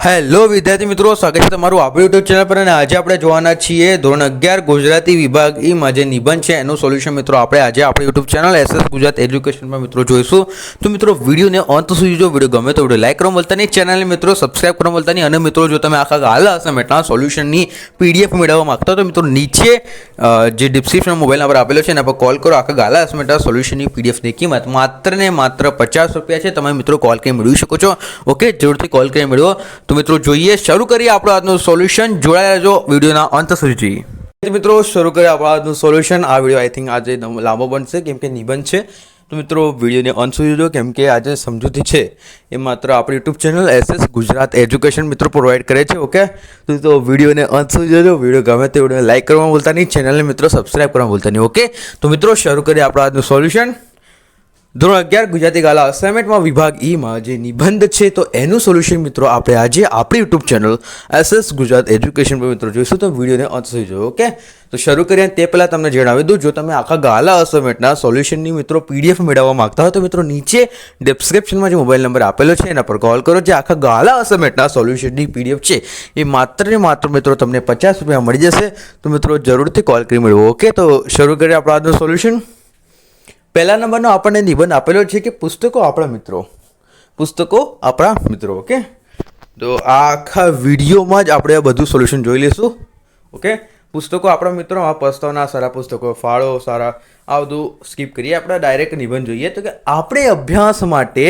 Hello વિદ્યાર્થી મિત્રો, સ્વાગત છે તમારું આપણી યુટ્યુબ ચેનલ પર. અને આજે આપણે જોવાના છીએ ધોરણ 11 ગુજરાતી વિભાગ ઈમાં જે નિબંધ છે એનું સોલ્યુશન મિત્રો આપણે આજે આપણી યુટ્યુબ ચેનલ એસએસ ગુજરાત એજ્યુકેશનમાં મિત્રો જોઈશું. તો મિત્રો વિડીયોને અંત સુધી જો વિડીયો ગમે તો વિડીયો લાઈક કરવા બોલતા નહીં, ચેનલને મિત્રો સબસ્ક્રાઈબ કરવા બોલતા નહીં. અને મિત્રો જો તમે આખા ગાલા અસાઇનમેન્ટના સોલ્યુશનની પીડીએફ મેળવવા માંગતા હો તો મિત્રો નીચે જે ડિસ્ક્રિપ્શન મોબાઈલ નંબર આપેલો છે એના પર કોલ કરો. આખા ગાલા અસાઇનમેન્ટના સોલ્યુશનની પીડીએફની કિંમત માત્ર ને માત્ર ₹50 છે. તમે મિત્રો કોલ કરી મેળવી શકો છો. ઓકે, જરૂરથી કોલ કરી મેળવો. તો મિત્રો જોઈએ, શરૂ કરીએ આપણું આજનું સોલ્યુશન. જોડાયા રહેજો વિડીયોના અંત સુધી. મિત્રો શરૂ કરીએ આપણું આજનું સોલ્યુશન. આ વિડીયો આઈ થિંક આજે લાંબો બનશે કેમ કે નિબંધ છે. તો મિત્રો વિડીયોને અંત સુધી જો, કેમ કે આજે સમજૂતી છે એ માત્ર આપણી YouTube channel SS Gujarat education મિત્રો પ્રોવાઈડ કરે છે. ઓકે, તો વિડીયોને અંત સુધી જોજો. વિડીયો ગમે તે વિડીયોને લાઈક કરવા ભૂલતા નહીં, ચેનલને મિત્રો સબસ્ક્રાઈબ કરવા ભૂલતા નહીં. ઓકે, તો મિત્રો શરૂ કરીએ આપણું આજનું સોલ્યુશન. ધોરણ 11 ગુજરાતી ગાલા અસાઇનમેન્ટમાં વિભાગ ઈમાં જે નિબંધ છે તો એનું સોલ્યુશન મિત્રો આપણે આજે આપણી YouTube channel SS Gujarat education પર મિત્રો જોઈશું. તો વિડીયોને અંત સુધી જોયો. ઓકે, તો શરૂ કરીએ તે પહેલાં તમને જણાવી દઉં, જો તમે આખા ગાલા અસાઇનમેન્ટના સોલ્યુશનની મિત્રો પીડીએફ મેળવવા માંગતા હોય તો મિત્રો નીચે ડિસ્ક્રિપ્શનમાં જે મોબાઈલ નંબર આપેલો છે એના પર કોલ કરો. જે આખા ગાલા અસાઇનમેન્ટના સોલ્યુશનની પીડીએફ છે એ માત્ર ને માત્ર મિત્રો તમને ₹50 મળી જશે. તો મિત્રો જરૂરથી કોલ કરી મેળવો. ઓકે, તો શરૂ કરીએ આપણું આજનું સોલ્યુશન. પહેલા નંબરનો આપણને નિબંધ આપેલો છે કે પુસ્તકો આપણા મિત્રો. પુસ્તકો આપણા મિત્રો. ઓકે, તો આ આખા વિડીયોમાં જ આપણે બધું સોલ્યુશન જોઈ લઈશું. ઓકે, પુસ્તકો આપણા મિત્રો, આ પ્રસ્તાવના સારા પુસ્તકો, ફાળો સારા, આ બધું સ્કીપ કરીએ. આપણે ડાયરેક્ટ નિબંધ જોઈએ. તો કે આપણે અભ્યાસ માટે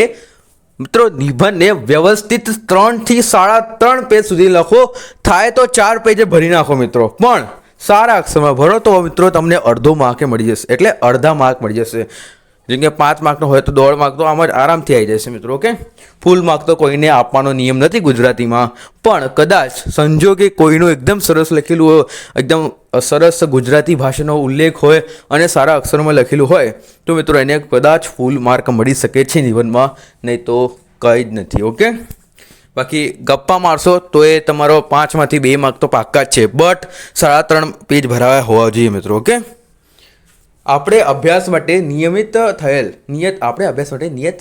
મિત્રો નિબંધને વ્યવસ્થિત 3 થી 3.5 પેજ સુધી લખો. થાય તો 4 પેજે ભરી નાખો મિત્રો, પણ સારા અક્ષરમાં ભરો તો મિત્રો તમને અડધો માર્ક મળી જશે, એટલે અડધા માર્ક મળી જશે. જેમ કે 5 માર્કનો હોય તો 1.5 માર્ક તો આમ જ આરામથી આવી જશે મિત્રો. ઓકે, ફૂલ માર્ક તો કોઈને આપવાનો નિયમ નથી ગુજરાતીમાં, પણ કદાચ સંજોગે કોઈનું એકદમ સરસ લખેલું હોય, એકદમ સરસ ગુજરાતી ભાષાનો ઉલ્લેખ હોય અને સારા અક્ષરમાં લખેલું હોય તો મિત્રો એને કદાચ ફૂલ માર્ક મળી શકે છે નિબંધમાં, નહીં તો કંઈ જ નથી. ઓકે, બાકી ગપ્પા મારશો તો એ તમારો 5માંથી 2 માર્ક તો પાક્કા જ છે, બટ 3.5 પેજ ભરાવા હોવા જોઈએ મિત્રો. ઓકે, આપણે અભ્યાસ માટે નિયત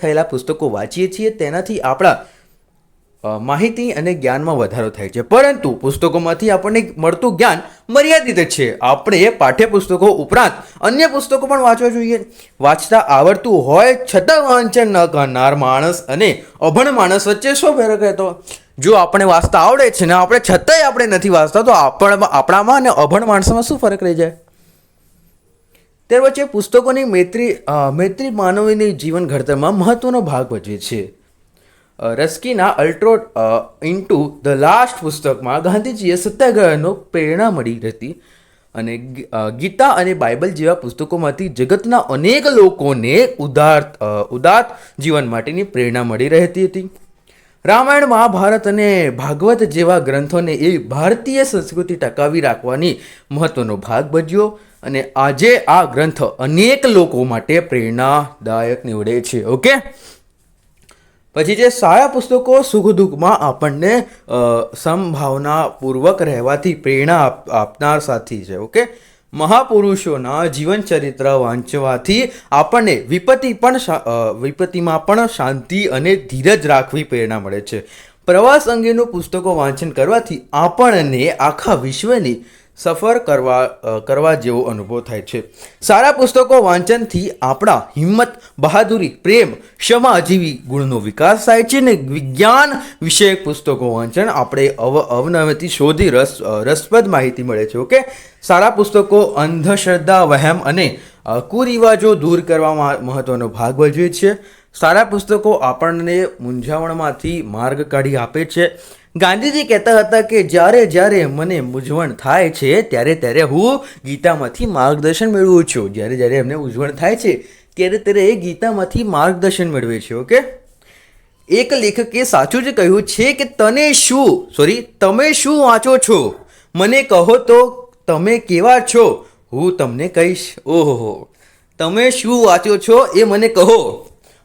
થયેલા પુસ્તકો વાંચીએ છીએ. તેનાથી આપણા માહિતી અને જ્ઞાનમાં વધારો થાય છે, પરંતુ પુસ્તકોમાંથી આપણને મળતું જ્ઞાન મર્યાદિત છે. આપણે પાઠ્યપુસ્તકો ઉપરાંત અન્ય પુસ્તકો પણ વાંચવા જોઈએ. વાંચતા આવડતું હોય છતાં વાંચન ન કરનાર માણસ અને અભણ માણસ વચ્ચે શું ફરક રહેતો? જો આપણે વાંચતા આવડે છે ને આપણે છતાંય આપણે નથી વાંચતા તો આપણામાં અને અભણ માણસમાં શું ફરક રહી જાય? ત્યાર વચ્ચે પુસ્તકોની મૈત્રી માનવીની જીવન ઘડતરમાં મહત્વનો ભાગ ભજવે છે. રસ્કીના અલ્ટ્રો ઇન્ટુ ધ લાસ્ટ પુસ્તકમાં ગાંધીજીએ સત્યાગ્રહનો પ્રેરણા મળી હતી અને ગીતા અને બાઇબલ જેવા પુસ્તકોમાંથી જગતના અનેક લોકોને ઉદાત્ત જીવન માટેની પ્રેરણા મળી રહેતી હતી. રામાયણ, મહાભારત અને ભાગવત જેવા ગ્રંથોને એ ભારતીય સંસ્કૃતિ ટકાવી રાખવાની મહત્વનો ભાગ ભજવ્યો અને આજે આ ગ્રંથ અનેક લોકો માટે પ્રેરણાદાયક નીવડે છે. ઓકે, પછી જે સારા પુસ્તકો સુખ દુઃખમાં આપણને સંભાવનાપૂર્વક રહેવાથી પ્રેરણા આપનાર સાથી છે. ઓકે, મહાપુરુષોના જીવન ચરિત્ર વાંચવાથી આપણને વિપત્તિમાં પણ શાંતિ અને ધીરજ રાખવી પ્રેરણા મળે છે. પ્રવાસ અંગેનું પુસ્તકો વાંચન કરવાથી આપણને આખા વિશ્વની સફર કરવા જેવો અનુભવ થાય છે. સારા પુસ્તકો વાંચનથી આપણા હિંમત, બહાદુરી, પ્રેમ, ક્ષમા જેવી ગુણનો વિકાસ થાય છે. ને વિજ્ઞાન વિષયક પુસ્તકો વાંચન આપણે અવનવીથી શોધી રસપ્રદ માહિતી મળે છે. ઓકે, સારા પુસ્તકો અંધશ્રદ્ધા, વહેમ અને કુરિવાજો દૂર કરવામાં મહત્વનો ભાગ ભજવે છે. સારા પુસ્તકો આપણને મૂંઝવણમાંથી માર્ગ કાઢી આપે છે. ગાંધીજી કહેતા હતા કે જ્યારે મને મૂંઝવણ થાય છે ત્યારે હું ગીતામાંથી માર્ગદર્શન મેળવું છું. જ્યારે એમને મૂંઝવણ થાય છે ત્યારે એ ગીતામાંથી માર્ગદર્શન મેળવે છે. ઓકે, એક લેખકે સાચું જ કહ્યું છે કે તમે શું વાંચો છો? મને કહો તો તમે કેવા છો, હું તમને કહીશ. ઓહો, તમે શું વાંચો છો એ મને કહો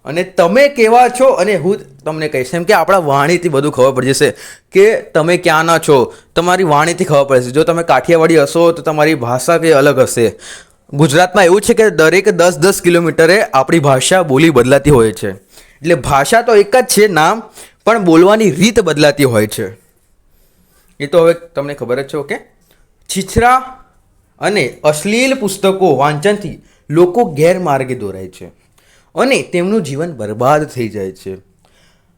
અને તમે કેવા છો અને હું તમને કહીશ. એમ કે આપણા વાણીથી બધું ખબર પડી જશે કે તમે ક્યાંના છો. તમારી વાણીથી ખબર પડશે. જો તમે કાઠિયાવાડી હશો તો તમારી ભાષા કંઈ અલગ હશે. ગુજરાતમાં એવું છે કે દરેક 10-10 કિલોમીટરે આપણી ભાષા બોલી બદલાતી હોય છે. એટલે ભાષા તો એક જ છે નામ, પણ બોલવાની રીત બદલાતી હોય છે. એ તો હવે તમને ખબર જ છે. ઓકે, છીછરા અને અશ્લીલ પુસ્તકો વાંચનથી લોકો ગેરમાર્ગે દોરાય છે અને તેમનું જીવન બરબાદ થઈ જાય છે.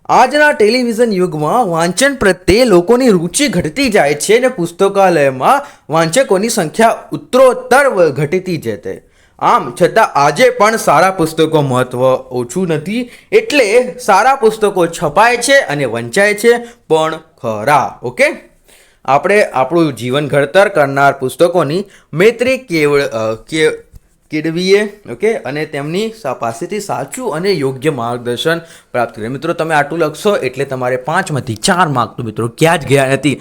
આજના ટેલિવિઝન યુગમાં વાંચન પ્રત્યે લોકોની રુચિ ઘટતી જાય છે અને પુસ્તકાલયમાં વાંચકોની સંખ્યા ઉત્તરોત્તર ઘટતી જશે. આમ છતાં આજે પણ સારા પુસ્તકો મહત્વ ઓછું નથી, એટલે સારા પુસ્તકો છપાય છે અને વંચાય છે પણ ખરા. ઓકે, આપણે આપણું જીવન ઘડતર કરનાર પુસ્તકોની મૈત્રી કેળવીએ. ઓકે, અને તેમની પાસેથી સાચું અને યોગ્ય માર્ગદર્શન પ્રાપ્ત કરીએ. મિત્રો, તમે આટલું લખશો એટલે તમારે 5માંથી 4 માર્ક તો મિત્રો ક્યાં જ ગયા નથી.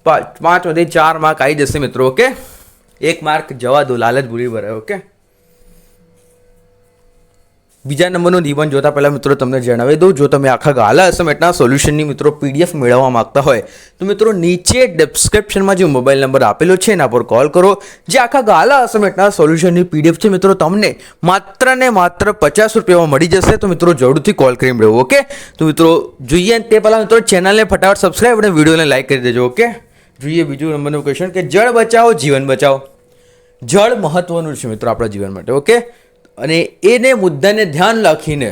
5માંથી 4 માર્ક આવી જશે મિત્રો. ઓકે, 1 માર્ક જવા દો, લાલચ ભૂલી ભરાય. ઓકે, બીજા નંબરનું નિબંધ જોતા પહેલાં મિત્રો તમને જણાવી દઉં, જો તમે આખા ગાલા અસાઇનમેન્ટના સોલ્યુશનની મિત્રો PDF મેળવવા માગતા હોય તો મિત્રો નીચે ડિસ્ક્રિપ્શનમાં જે મોબાઈલ નંબર આપેલો છે એના પર કોલ કરો. જે આખા ગાલા અસાઇનમેન્ટના સોલ્યુશનની PDF છે મિત્રો તમને માત્ર ને માત્ર 50 રૂપિયામાં મળી જશે. તો મિત્રો જરૂરથી કોલ કરી મેળવો. ઓકે, તો મિત્રો જોઈએ તે પહેલાં મિત્રો ચેનલને ફટાફટ સબસ્ક્રાઈબ અને વિડીયોને લાઈક કરી દેજો. ઓકે, જોઈએ બીજું નંબરનું ક્વેશ્ચન કે જળ બચાવો જીવન બચાવો. જળ મહત્વનું છે મિત્રો આપણા જીવન માટે. ઓકે, અને એને મુદ્દાને ધ્યાન રાખીને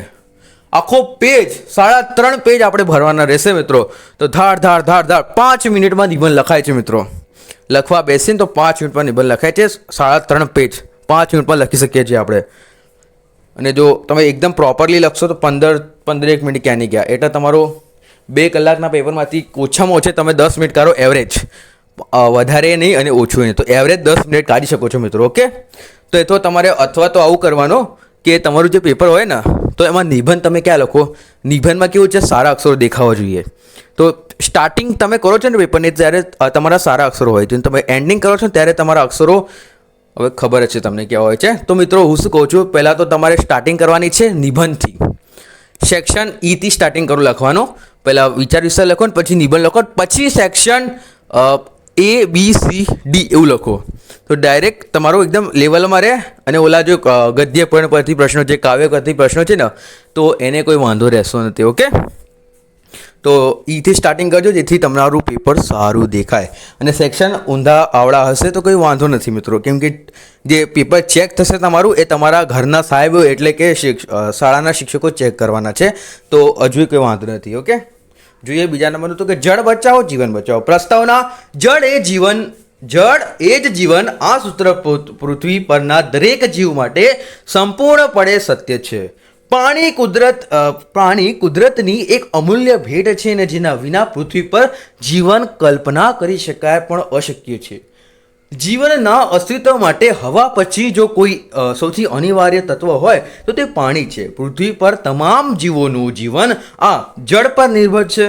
આખો પેજ 3.5 પેજ આપણે ભરવાના રહેશે મિત્રો. તો ધાડ 5 મિનિટમાં નિબંધ લખાય છે મિત્રો. લખવા બેસીને તો 5 મિનિટમાં નિબંધ લખાય છે. 3.5 પેજ 5 મિનિટમાં લખી શકીએ છીએ આપણે. અને જો તમે એકદમ પ્રોપરલી લખશો તો 15 મિનિટ ક્યાં નહીં ગયા. એટલે તમારો 2 કલાકના પેપરમાંથી ઓછામાં ઓછા તમે 10 મિનિટ કાઢો એવરેજ, વધારે નહીં અને ઓછું નહીં, તો એવરેજ 10 મિનિટ કાઢી શકો છો મિત્રો. ઓકે, તો એ તો તમારે અથવા તો આવું કરવાનું કે તમારું જે પેપર હોય ને તો એમાં નિબંધ તમે ક્યાં લખો, નિબંધમાં કેવું છે સારા અક્ષરો દેખાવા જોઈએ. તો સ્ટાર્ટિંગ તમે કરો છો ને પેપરની ત્યારે તમારા સારા અક્ષરો હોય છે, તમે એન્ડિંગ કરો છો ત્યારે તમારા અક્ષરો હવે ખબર જ છે તમને કેવા હોય છે. તો મિત્રો હું શું કહું છું, પહેલાં તો તમારે સ્ટાર્ટિંગ કરવાની છે નિબંધથી. સેક્શન E થી સ્ટાર્ટિંગ કરો લખવાનું. પહેલાં વિચાર વિસ્તાર લખો ને પછી નિબંધ લખો, પછી સેક્શન ABCD એવું લખો. તો ડાયરેક્ટ તમારો એકદમ લેવલમાં રહે. અને ઓલા જો ગદ્ય પરથી પ્રશ્નો છે, કાવ્ય પરથી પ્રશ્નો છે ને, તો એને કોઈ વાંધો રહેશો નથી. ઓકે, તો E થી સ્ટાર્ટિંગ કરજો જેથી તમારું પેપર સારું દેખાય. અને સેક્શન ઊંધા આવડા હશે તો કોઈ વાંધો નથી મિત્રો, કેમ કે જે પેપર ચેક થશે તમારું એ તમારા ઘરના સાહેબ એટલે કે શાળાના શિક્ષકો ચેક કરવાના છે. તો હજુ કોઈ વાંધો નથી. ઓકે, જોઈએ બીજા નંબરનું તો કે જળ બચાવો જીવન બચાવો. પ્રસ્તાવના જળ એ જ જીવન આ સૂત્ર પૃથ્વી પરના દરેક જીવ માટે સંપૂર્ણપણે સત્ય છે. પાણી કુદરતની એક અમૂલ્ય ભેટ છે ને જેના વિના પૃથ્વી પર જીવન કલ્પના કરી શકાય પણ અશક્ય છે. જીવનના અસ્તિત્વ માટે હવા પછી જો કોઈ સૌથી અનિવાર્ય તત્વ હોય તો તે પાણી છે. પૃથ્વી પર તમામ જીવોનું જીવન આ જળ પર નિર્ભર છે.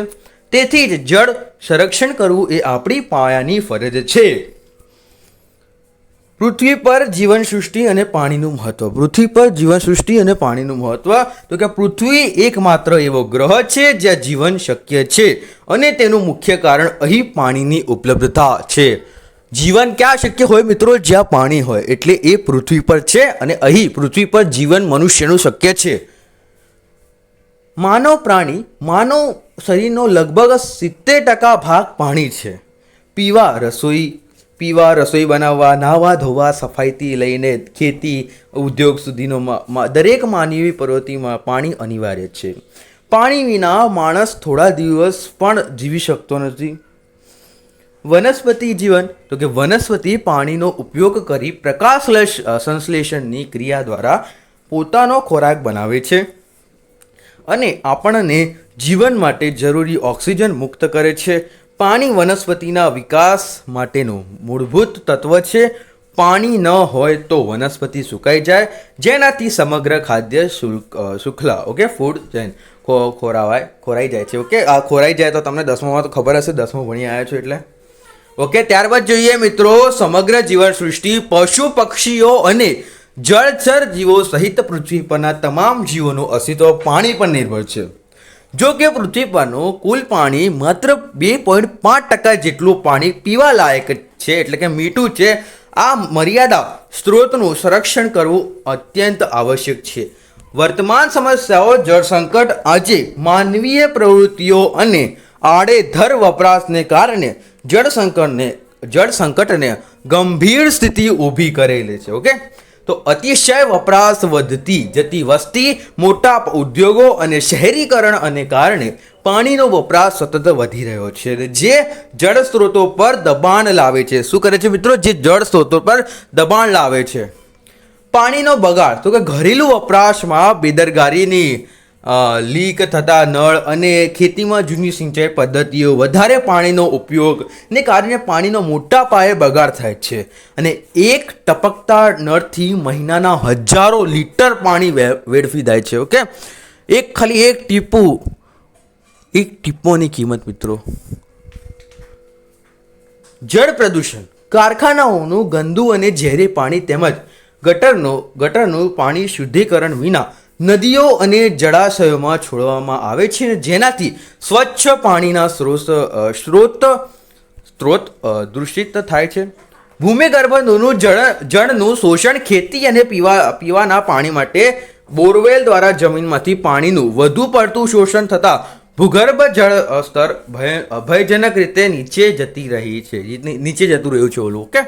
તેથી જ જળ સંરક્ષણ કરવું એ આપણી પાયાની ફરજ છે. પૃથ્વી પર જીવન સૃષ્ટિ અને પાણીનું મહત્વ. પૃથ્વી પર જીવન સૃષ્ટિ અને પાણીનું મહત્વ તો કે પૃથ્વી એકમાત્ર એવો ગ્રહ છે જ્યાં જીવન શક્ય છે અને તેનું મુખ્ય કારણ અહીં પાણીની ઉપલબ્ધતા છે. જીવન ક્યાં શક્ય હોય મિત્રો? જ્યાં પાણી હોય. એટલે એ પૃથ્વી પર છે અને અહીં પૃથ્વી પર જીવન મનુષ્યનું શક્ય છે. માનવ શરીરનો લગભગ 70% ભાગ પાણી છે. પીવા, રસોઈ બનાવવા, નાહવા ધોવા, સફાઈથી લઈને ખેતી ઉદ્યોગ સુધીનો દરેક માનવી પ્રવૃત્તિમાં પાણી અનિવાર્ય છે. પાણી વિના માણસ થોડા દિવસ પણ જીવી શકતો નથી. વનસ્પતિ જીવન તો કે વનસ્પતિ પાણીનો ઉપયોગ કરી પ્રકાશ સંશ્લેષણની ક્રિયા દ્વારા પોતાનો ખોરાક બનાવે છે અને આપણને જીવન માટે જરૂરી ઓક્સિજન મુક્ત કરે છે. પાણી વનસ્પતિના વિકાસ માટેનું મૂળભૂત તત્વ છે. પાણી ન હોય તો વનસ્પતિ સુકાઈ જાય, જેનાથી સમગ્ર ખાદ્ય શૃંખલા ફૂડ ચેન ખોરાઈ જાય છે. ઓકે, આ ખોરાઈ જાય તો તમને 10મામાં તો ખબર હશે, 10મું ભણી આવ્યા છો એટલે. ઓકે, ત્યારબાદ જોઈએ મિત્રો સમગ્ર જીવન સૃષ્ટિ. પશુ પક્ષીઓ અને જળચર જીવો સહિત પૃથ્વી પરના તમામ જીવોનું અસ્તિત્વ પાણી પર નિર્ભર છે. જો કે પૃથ્વી પરનું કુલ પાણી માત્ર 2.5% જેટલું પાણી પીવા લાયક છે, એટલે કે મીઠું છે. આ મર્યાદા સ્ત્રોતનું સંરક્ષણ કરવું અત્યંત આવશ્યક છે. વર્તમાન સમસ્યાઓ જળ સંકટ આજે માનવીય પ્રવૃત્તિઓ અને આડેધડ વપરાશને કારણે જળ સંકટને ગંભીર સ્થિતિ ઊભી કરેલી છે. ઓકે, તો અતિશય વપરાશ, વધતી જતી વસ્તી, મોટા ઉદ્યોગો અને શહેરીકરણ અને કારણે પાણીનો વપરાશ સતત વધી રહ્યો છે, જે જળ સ્ત્રોતો પર દબાણ લાવે છે. શું કરે છે મિત્રો? જે જળ સ્ત્રોતો પર દબાણ લાવે છે. પાણીનો બગાડ, તો કે ઘરેલું વપરાશમાં બેદરકારીની, લીક થતા નળ અને ખેતીમાં જૂની સિંચાઈ પદ્ધતિઓ, વધારે પાણીનો ઉપયોગને કારણે પાણીનો મોટા પાયે બગાડ થાય છે અને એક ટપકતા નળથી મહિનાના હજારો લીટર પાણી વેડફી જાય છે. ઓકે, ખાલી એક ટીપોની કિંમત મિત્રો. જળ પ્રદૂષણ, કારખાનાઓનું ગંદુ અને ઝેરી પાણી તેમજ ગટરનું પાણી શુદ્ધિકરણ વિના નદીઓ અને જળાશયોમાં છોડવામાં આવે છે, જેનાથી સ્વચ્છ પાણીના સ્ત્રોત દૂષિત થાય છે. ભૂમિગર્ભનું જળનું શોષણ, ખેતી અને પીવાના પાણી માટે બોરવેલ દ્વારા જમીનમાંથી પાણીનું વધુ પડતું શોષણ થતાં ભૂગર્ભ જળ સ્તર ભયજનક રીતે નીચે જતું રહ્યું છે. ઓકે,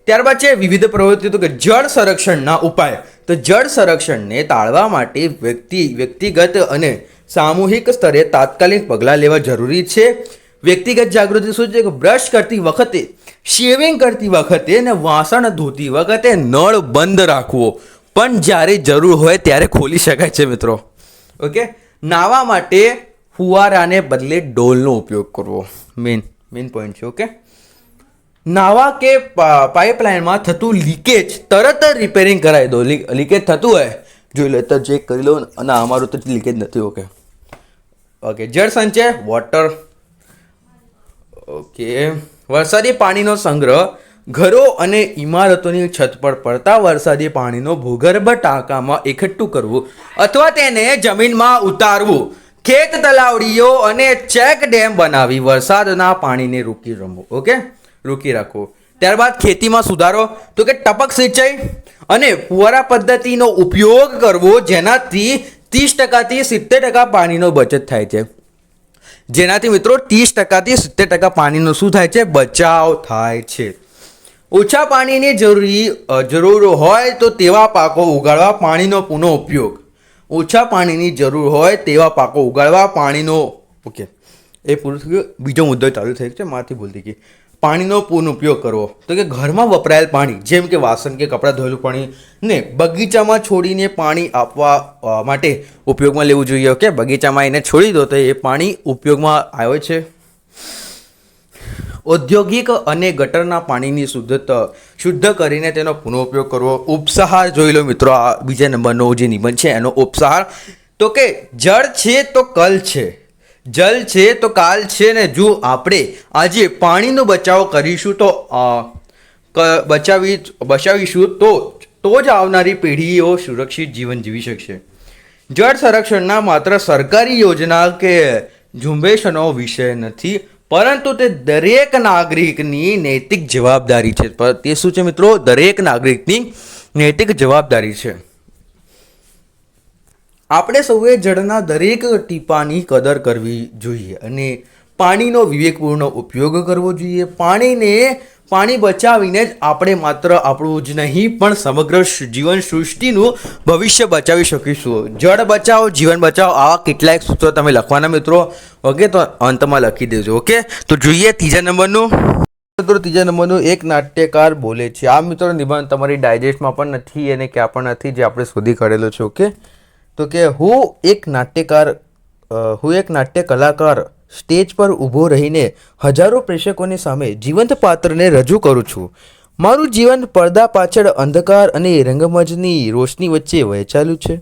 ત્યારબાદ છે વિવિધ પ્રવૃત્તિઓ. તો કે જળ સંરક્ષણના ઉપાય. તો જળ સંરક્ષણને ટાળવા માટે વ્યક્તિગત અને સામૂહિક સ્તરે તાત્કાલિક પગલાં લેવા જરૂરી છે. વ્યક્તિગત જાગૃતિ શું છે? કે બ્રશ કરતી વખતે, શેવિંગ કરતી વખતે અને વાસણ ધોતી વખતે નળ બંધ રાખવો, પણ જ્યારે જરૂર હોય ત્યારે ખોલી શકાય છે મિત્રો. ઓકે, નાહવા માટે ફુવારાને બદલે ડોલનો ઉપયોગ કરવો મેઇન પોઈન્ટ છે. ઓકે, નાવા કે પાઇપલાઇનમાં થતું લીકેજ તરત જ રિપેરિંગ કરાવી દો. લીકેજ થતું હોય જોઈ લો, તો ચેક કરી લો. અને અમારું તો લીકેજ નથી. ઓકે, જળ સંચય, વોટર. ઓકે, વરસાદી પાણીનો સંગ્રહ, ઘરો અને ઇમારતોની છત પર પડતા વરસાદી પાણીનો ભૂગર્ભ ટાંકામાં એકઠું કરવું અથવા તેને જમીનમાં ઉતારવું. ખેત તલાવડીઓ અને ચેક ડેમ બનાવી વરસાદના પાણીને રોકી રાખવો. ત્યારબાદ ખેતીમાં સુધારો, તો કે ટપક સિંચાઈ અને ફુવારા પદ્ધતિનો ઉપયોગ કરવો, જેનાથી 30%થી 70% પાણીનો બચત થાય છે. જેનાથી મિત્રો 30%થી 70% પાણીનો શું થાય છે? બચાવ થાય છે. ઓછા પાણીની જરૂર હોય તો તેવા પાકો ઉગાડવા, પાણીનો પુનઃ ઉપયોગ. ઓછા પાણીની જરૂર હોય તેવા પાકો ઉગાડવા, પાણીનો. ઓકે, એ પૂરું થઈ ગયું. બીજો મુદ્દો ચાલુ થઈ છે, મારાથી ભૂલતી ગઈ. પાણીનો પુનઃ ઉપયોગ કરવો, તો કે ઘરમાં વપરાયેલ પાણી, જેમ કે વાસણ કે કપડાં ધોયેલું પાણી ને બગીચામાં છોડીને પાણી આપવા માટે ઉપયોગમાં લેવું જોઈએ. ઓકે, બગીચામાં એને છોડી દો તો એ પાણી ઉપયોગમાં આવે છે. ઔદ્યોગિક અને ગટરના પાણીની શુદ્ધ કરીને તેનો પુનઃ ઉપયોગ કરવો. ઉપસાર જોઈ લો મિત્રો, આ બીજા નંબરનો જે નિબંધ છે એનો ઉપસાર. તો કે જળ છે તો કલ છે, જલ છે તો કાલ છે ને જો આપણે આજે પાણીનો બચાવ કરીશું તો બચાવીશું તો જ આવનારી પેઢીઓ સુરક્ષિત જીવન જીવી શકશે. જળ સંરક્ષણના માત્ર સરકારી યોજના કે ઝુંબેશનો વિષય નથી, પરંતુ તે દરેક નાગરિકની નૈતિક જવાબદારી છે. તે શું છે મિત્રો? દરેક નાગરિકની નૈતિક જવાબદારી છે. આપણે સૌએ જળના દરેક ટીપાની કદર કરવી જોઈએ અને પાણીનો વિવેકપૂર્ણ ઉપયોગ કરવો જોઈએ. પાણી બચાવીને જ આપણે માત્ર આપણું જ નહીં પણ સમગ્ર જીવન સૃષ્ટિનું ભવિષ્ય બચાવી શકીશું. જળ બચાવો, જીવન બચાવો, આવા કેટલાક સૂત્રો તમે લખવાના મિત્રો. ઓકે, તો અંતમાં લખી દેજો. ઓકે, તો જોઈએ ત્રીજા નંબરનું એક નાટ્યકાર બોલે છે. આ મિત્રો નિબંધ તમારી ડાયજેસ્ટમાં પણ નથી અને ક્યાં પણ નથી, જે આપણે શોધી કાઢેલો છે. ઓકે, તો કે હું એક નાટ્ય કલાકાર સ્ટેજ પર ઊભો રહીને હજારો પ્રેક્ષકોની સામે જીવંત પાત્રને રજૂ કરું છું. મારું જીવન પડદા પાછળ અંધકાર અને રંગમંચની રોશની વચ્ચે વહેંચાયેલું છે.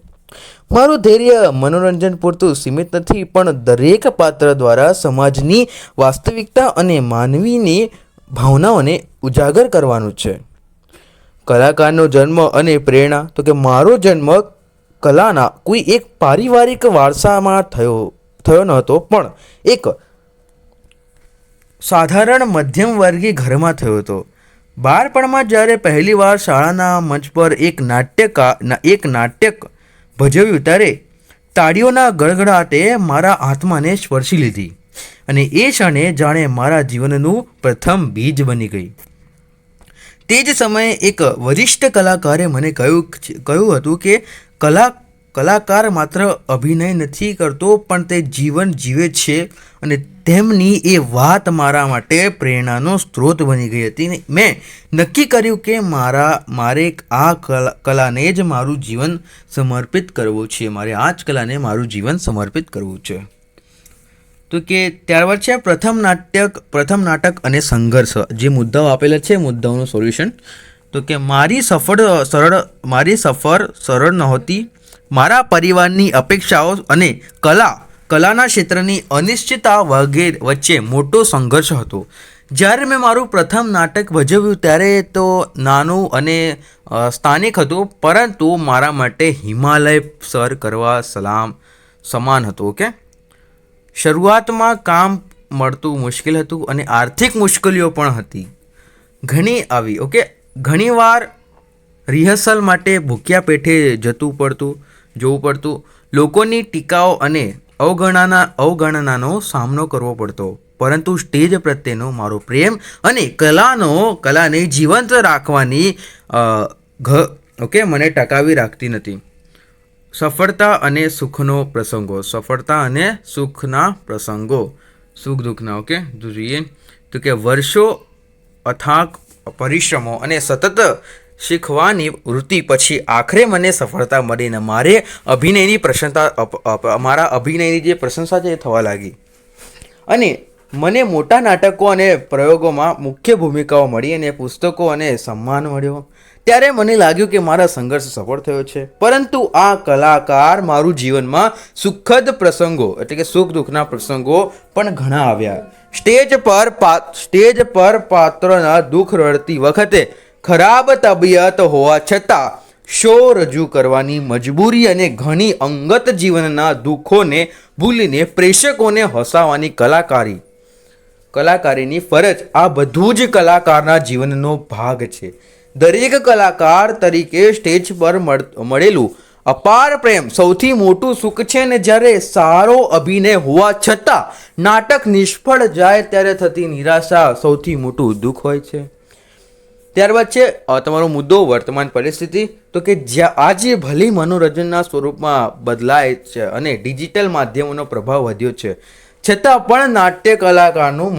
મારું ધૈર્ય મનોરંજન પૂરતું સીમિત નથી, પણ દરેક પાત્ર દ્વારા સમાજની વાસ્તવિકતા અને માનવીની ભાવનાઓને ઉજાગર કરવાનું છે. કલાકારનો જન્મ અને પ્રેરણા, તો કે મારો જન્મ કલાના કોઈ એક પારિવારિક વારસામાં થયો ન હતો, પણ એક સાધારણ મધ્યમ વર્ગીય ઘરમાં થયો હતો. બાળપણમાં જ્યારે પહેલીવાર શાળાના મંચ પર એક નાટક ભજવ્યું ત્યારે તાળીઓના ગડગડાટે મારા આત્માને સ્પર્શી લીધી અને એ ક્ષણે જાણે મારા જીવનનું પ્રથમ બીજ બની ગઈ. તે જ સમયે એક વરિષ્ઠ કલાકારે મને કહ્યું હતું કે કલાકાર માત્ર અભિનય નથી કરતો પણ તે જીવન જીવે છે, અને તેમની એ વાત મારા માટે પ્રેરણાનો સ્ત્રોત બની ગઈ હતી. મેં નક્કી કર્યું કે મારે આ કલાને જ મારું જીવન સમર્પિત કરવું છે. મારે આ જ કલાને મારું જીવન સમર્પિત કરવું છે. તો કે ત્યારબાદ છે પ્રથમ નાટક અને સંઘર્ષ. જે મુદ્દાઓ આપેલા છે, મુદ્દાઓનું સોલ્યુશન. તો કે મારી સફર સરળ નહોતી. મારા પરિવારની અપેક્ષાઓ અને કલાના ક્ષેત્રની અનિશ્ચિતતા વગેરે વચ્ચે મોટો સંઘર્ષ હતો. જ્યારે મેં મારું પ્રથમ નાટક ભજવ્યું ત્યારે તો નાનું અને સ્થાનિક હતું, પરંતુ મારા માટે હિમાલય સર કરવા સમાન હતું. ઓકે, શરૂઆતમાં કામ મળતું મુશ્કેલ હતું અને આર્થિક મુશ્કેલીઓ પણ હતી. ઘણીવાર રિહર્સલ માટે ભૂખ્યા પેટે જવું પડતું. લોકોની ટીકાઓ અને અવગણનાનો સામનો કરવો પડતો, પરંતુ સ્ટેજ પ્રત્યેનો મારો પ્રેમ અને કલાને જીવંત રાખવાની મને ટકાવી રાખતી નથી. સફળતા અને સુખના પ્રસંગો, સુખ દુઃખના. ઓકે, જોઈએ તો કે વર્ષો અથાગ પરિશ્રમો અને સતત શીખવાની વૃત્તિ પછી આખરે મને સફળતા મળીને મારા અભિનયની જે પ્રશંસા છે એ થવા લાગી, અને મને મોટા નાટકો અને પ્રયોગોમાં મુખ્ય ભૂમિકાઓ મળી અને પુસ્તકો અને સન્માન મળ્યો. ત્યારે મને લાગ્યું કે મારા સંઘર્ષ સફળ થયો છે. પરંતુ આ કલાકાર મારું જીવનમાં સુખદ પ્રસંગો એટલે કે સુખ દુઃખના પ્રસંગો પણ ઘણા આવ્યા. સ્ટેજ પર પાત્રના દુઃખ રડતી વખતે ખરાબ તબિયત હોવા છતાં શો રજૂ કરવાની મજબૂરી અને ઘણી અંગત જીવનના દુઃખોને ભૂલીને પ્રેક્ષકોને હસાવવાની કલાકારીની ફરજ, આ બધું જ કલાકારના જીવનનો ભાગ છે. દરેક કલાકાર તરીકે સ્ટેજ પર મળેલું અપાર પ્રેમ સૌથી મોટું સુખ છે, અને જ્યારે સારો અભિનય હોવા છતાં નાટક નિષ્ફળ જાય ત્યારે થતી નિરાશા સૌથી મોટું દુઃખ હોય છે. ત્યારબાદ છે તમારો મુદ્દો વર્તમાન પરિસ્થિતિ. તો કે આજે ભલે મનોરંજનના સ્વરૂપમાં બદલાય છે અને ડિજિટલ માધ્યમોનો પ્રભાવ વધ્યો છે, છતાં પણ નાટ્ય કલાનું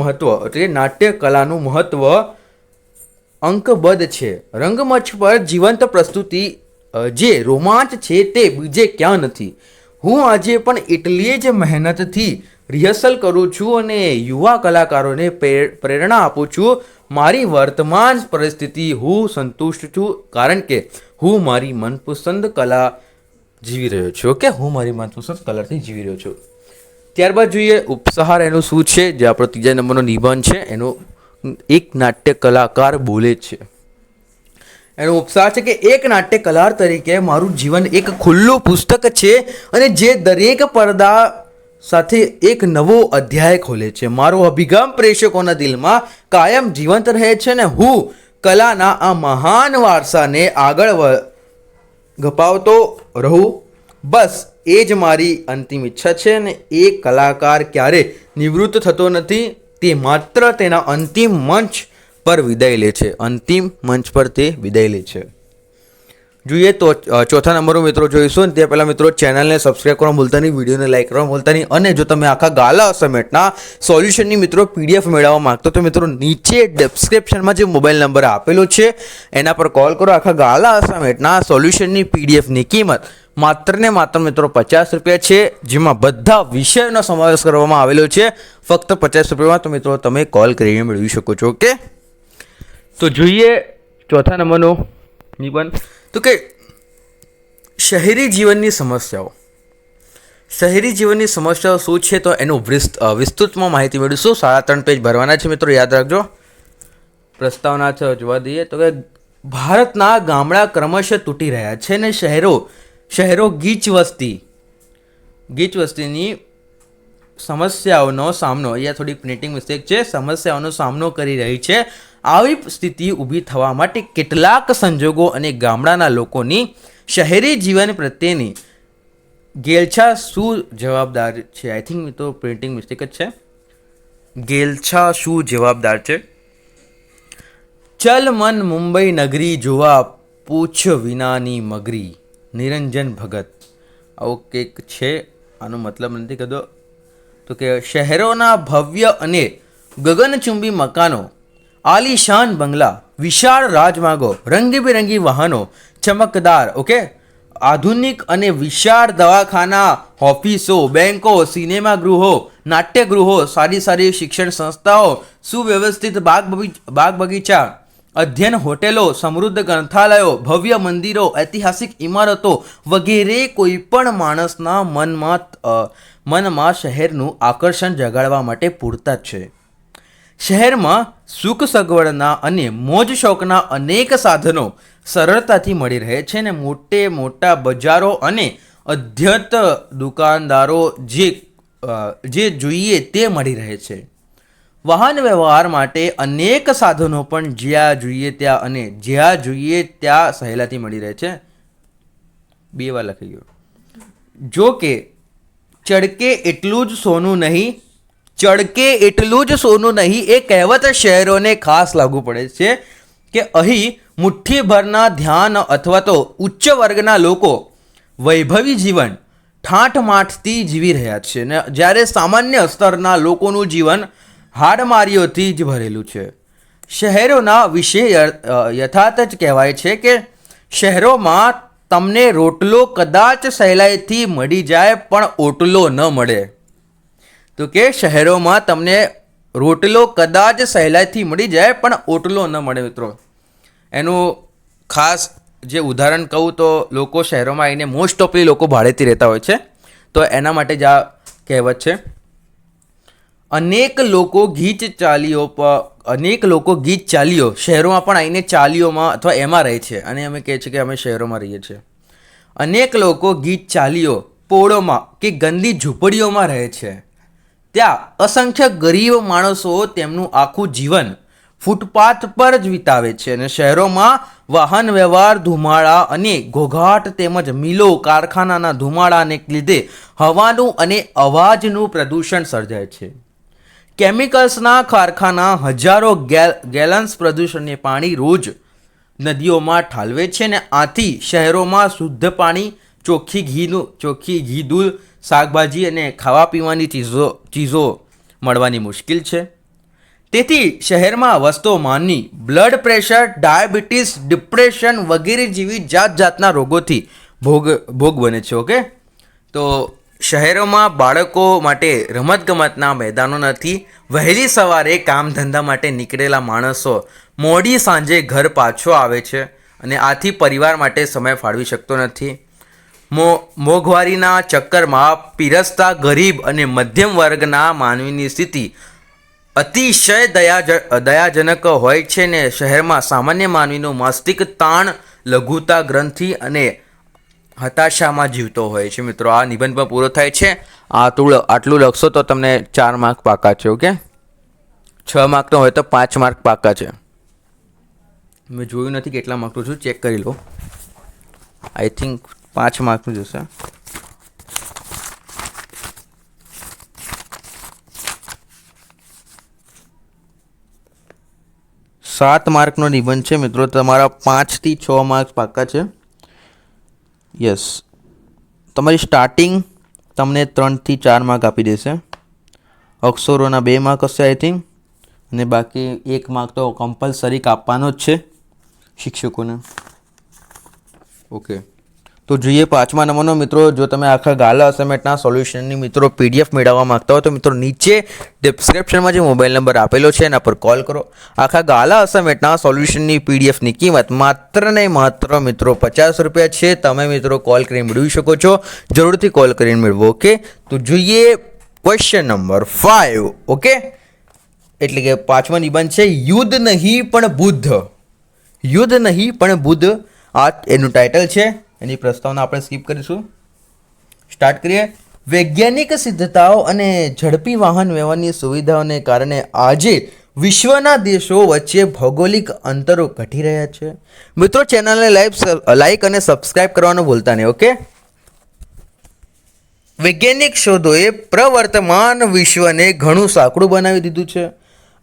મહત્વ અંકબદ્ધ છે. રંગમંચ પર જીવંત પ્રસ્તુતિ જે રોમાંચ છે તે બીજે ક્યાં નથી. હું આજે પણ એટલી જ મહેનતથી રિહર્સલ કરું છું અને યુવા કલાકારોને પ્રેરણા આપું છું. મારી વર્તમાન પરિસ્થિતિ હું સંતુષ્ટ છું, કારણ કે હું મારી મનપસંદ કલા જીવી રહ્યો છું. ઓકે, હું મારી મનપસંદ કલાથી જીવી રહ્યો છું. ત્યારબાદ જોઈએ ઉપસાર એનું શું છે. જે આપણો ત્રીજા નંબરનો નિબંધ છે, એનો એક નાટ્ય કલાકાર બોલે છે. એનો ઉપસાર છે કે એક નાટ્ય કલાકાર તરીકે મારું જીવન એક ખુલ્લું પુસ્તક છે, અને જે દરેક પડદા સાથે એક નવો અધ્યાય ખોલે છે. મારો અભિગમ પ્રેક્ષકોના દિલમાં કાયમ જીવંત રહે છે, અને હું કલાના આ મહાન વારસાને આગળ ધપાવતો રહું. બસ એ જ મારી અંતિમ ઈચ્છા છે. અને એ કલાકાર ક્યારે નિવૃત્ત થતો નથી, તે માત્ર તેના અંતિમ મંચ પર વિદાય લે છે. તે વિદાય લે છે. જોઈએ તો ચોથા નંબરનો મિત્રો જોઈશું. તે પહેલાં મિત્રો ચેનલને સબસ્ક્રાઈબ કરવા ભૂલતા નહીં, વિડીયોને લાઈક કરવા ભૂલતા નહીં. અને જો તમે આખા ગાલા અસાઇનમેન્ટના સોલ્યુશનની મિત્રો PDF મેળવવા માંગતો તો મિત્રો નીચે ડિસ્ક્રિપ્શનમાં જે મોબાઈલ નંબર આપેલો છે એના પર કોલ કરો. આખા ગાલા અસાઇનમેન્ટના સોલ્યુશનની PDFની કિંમત માત્ર ને માત્ર મિત્રો 50 રૂપિયા છે, જેમાં બધા વિષયોનો સમાવેશ કરવામાં આવેલો છે. ફક્ત 50 રૂપિયામાં તો મિત્રો તમે કોલ કરીને મેળવી શકો છો. ઓકે, તો જોઈએ ચોથા નંબરનો નિબંધ. તો કે શહેરી જીવનની સમસ્યાઓ શું છે, તો એનું વિસ્તૃતમાં માહિતી મેળવીશું. 3.5 પેજ ભરવાના છે મિત્રો, યાદ રાખજો. પ્રસ્તાવના છે જોવા દઈએ તો કે ભારતના ગામડા ક્રમશઃ તૂટી રહ્યા છે અને શહેરો ગીચ વસ્તીની સમસ્યાઓનો સામનો, અહીંયા થોડી પ્રિન્ટિંગ મિસ્ટેક છે, સમસ્યાઓનો સામનો કરી રહી છે. આવી સ્થિતિ ઊભી થવા માટે કેટલાક સંજોગો અને ગામડાના લોકોની શહેરી જીવન પ્રત્યેની ગેલછા શું જવાબદાર છે? આઈ થિંક તો પ્રિન્ટિંગ મિસ્ટેક જ છે. ગેલછા શું જવાબદાર છે? ચલ મન મુંબઈ નગરી જોવા, પૂછ વિનાની મગરી. નિરંજન ભગત. આવું કંઈક છે, આનો મતલબ નથી કદો. તો કે શહેરોના ભવ્ય અને ગગનચુંબી મકાનો, આલીશાન બંગલા, વિશાળ રાજમાર્ગો, રંગબેરંગી વાહનો, ચમકદાર આધુનિક અને વિશાળ દવાખાના, ઓફિસો, બેંકો, સિનેમાગૃહો, નાટ્યગૃહો, સારી શિક્ષણ સંસ્થાઓ, સુવ્યવસ્થિત બાગ બગીચા, અધ્યયન હોટેલો, સમૃદ્ધ ગ્રંથાલયો, ભવ્ય મંદિરો, ઐતિહાસિક ઇમારતો વગેરે કોઈ પણ માણસના મનમાં શહેરનું આકર્ષણ જગાડવા માટે પૂરતા જ છે. શહેરમાં સુખ સગવડના અને મોજ શોખના અનેક સાધનો સરળતાથી મળી રહે છે ને મોટા બજારો અને અદ્યત દુકાનદારો જે જોઈએ તે મળી રહે છે. વાહન વ્યવહાર માટે અનેક સાધનો પણ જ્યાં જોઈએ ત્યાં સહેલાથી મળી રહે છે. 2 વાર લખી ગયો. જો કે ચડકે એટલું જ સોનું નહીં એ કહેવત શહેરોને ખાસ લાગુ પડે છે કે અહીં મુઠ્ઠીભરના ધ્યાન અથવા તો ઉચ્ચ વર્ગના લોકો વૈભવી જીવન ઠાઠમાઠથી જીવી રહ્યા છે ને જ્યારે સામાન્ય સ્તરના લોકોનું જીવન હાડમારીઓથી જ ભરેલું છે. શહેરોના વિશે યથાર્થ જ કહેવાય છે કે શહેરોમાં તમને રોટલો કદાચ સહેલાઈથી મળી જાય પણ ઓટલો ન મળે. તો કે શહેરોમાં તમને રોટલો કદાચ સહેલાઈથી મળી જાય પણ ઓટલો ન મળે. મિત્રો એનું ખાસ જે ઉદાહરણ કહું તો લોકો શહેરોમાં આવીને મોસ્ટ ઓફલી લોકો ભાડેથી રહેતા હોય છે, તો એના માટે જ આ કહેવત છે. અનેક લોકો ગીચ ચાલીઓ શહેરોમાં પણ આવીને ચાલીઓમાં અથવા એમાં રહે છે અને અમે કહે છે કે અમે શહેરોમાં રહીએ છીએ. અનેક લોકો ગીચ ચાલીઓ, પોળોમાં કે ગંદી ઝૂંપડીઓમાં રહે છે. ત્યાં અસંખ્ય ગરીબ માણસો તેમનું આખું જીવન ફૂટપાથ પર જ વિતાવે છે અને શહેરોમાં વાહન વ્યવહાર, ધુમાડા અને ઘોઘાટ તેમજ મિલો કારખાનાના ધુમાડાને લીધે હવાનું અને અવાજનું પ્રદૂષણ સર્જાય છે. કેમિકલ્સના કારખાના હજારો ગેલન્સ પ્રદૂષણને પાણી રોજ નદીઓમાં ઠાલવે છે ને આથી શહેરોમાં શુદ્ધ પાણી, ચોખ્ખી ઘી, દૂધ, શાકભાજી અને ખાવા પીવાની ચીજો મળવાની મુશ્કેલ છે. તેથી શહેરમાં વસતો માનવી બ્લડ પ્રેશર, ડાયાબિટીસ, ડિપ્રેશન વગેરે જેવી જાતના રોગોથી ભોગ બને છે. તો શહેરોમાં બાળકો માટે રમતગમતના મેદાનો નથી. વહેલી સવારે કામ ધંધા માટે નીકળેલા માણસો મોડી સાંજે ઘર પાછો આવે છે અને આથી પરિવાર માટે સમય ફાળવી શકતો નથી. મોંઘવારીના ચક્કરમાં પીરસતા ગરીબ અને મધ્યમ વર્ગના માનવીની સ્થિતિ અતિશય દયાજનક હોય છે ને શહેરમાં સામાન્ય માનવીનું માનસિક તાણ, લઘુતા ગ્રંથિ અને હતાશામાં જીવતો હોય છે. મિત્રો આ નિબંધ પણ પૂરો થાય છે. આટલું લખશો તો તમને 4 માર્ક પાકા છે. 6 માર્કનો હોય તો 5 માર્ક પાકા છે. મેં જોયું નથી કેટલા માર્કનું છું, ચેક કરી લો. આઈ થિંક 5 માર્કનું જશે. સાત માર્કનો નિબંધ છે મિત્રો. તમારા 5 થી 6 માર્ક્સ પાકા છે. યસ, તમારી સ્ટાર્ટિંગ તમને 3 થી 4 માર્ક આપી દેશે. અક્ષરોના 2 માર્ક હશે આઈ થિંક, અને બાકી 1 માર્ક તો કમ્પલસરી કાપવાનો જ છે શિક્ષકોને. ઓકે, તો જોઈએ 5મા નંબરનો. મિત્રો જો તમે આખા ગાલા અસાઇનમેન્ટના સોલ્યુશનની મિત્રો PDF મેળવવા માગતા હો તો મિત્રો નીચે ડિસ્ક્રિપ્શનમાં જે મોબાઈલ નંબર આપેલો છે એના પર કોલ કરો. આખા ગાલા અસાઇનમેન્ટના સોલ્યુશનની PDFની કિંમત માત્ર ને માત્ર મિત્રો 50 રૂપિયા છે. તમે મિત્રો કોલ કરીને મેળવી શકો છો. જરૂરથી કોલ કરીને મેળવો. ઓકે, તો જોઈએ ક્વેશ્ચન નંબર 5. ઓકે, એટલે કે 5મા નિબંધ છે યુદ્ધ નહીં પણ બુદ્ધ. યુદ્ધ નહીં પણ બુદ્ધ, આ એનું ટાઇટલ છે. એની પ્રસ્તાવના આપણે સ્કીપ કરીશું. સ્ટાર્ટ કરીએ. વૈજ્ઞાનિક સિદ્ધતાઓ અને ઝડપી વાહન વ્યવહારની સુવિધાઓને કારણે આજે વિશ્વના દેશો વચ્ચે ભૌગોલિક અંતરો ઘટી રહ્યા છે. મિત્રો ચેનલને લાઈક અને સબસ્ક્રાઇબ કરવાનું ભૂલતા નહીં. ઓકે, વૈજ્ઞાનિક શોધોએ પ્રવર્તમાન વિશ્વને ઘણું સાંકડું બનાવી દીધું છે.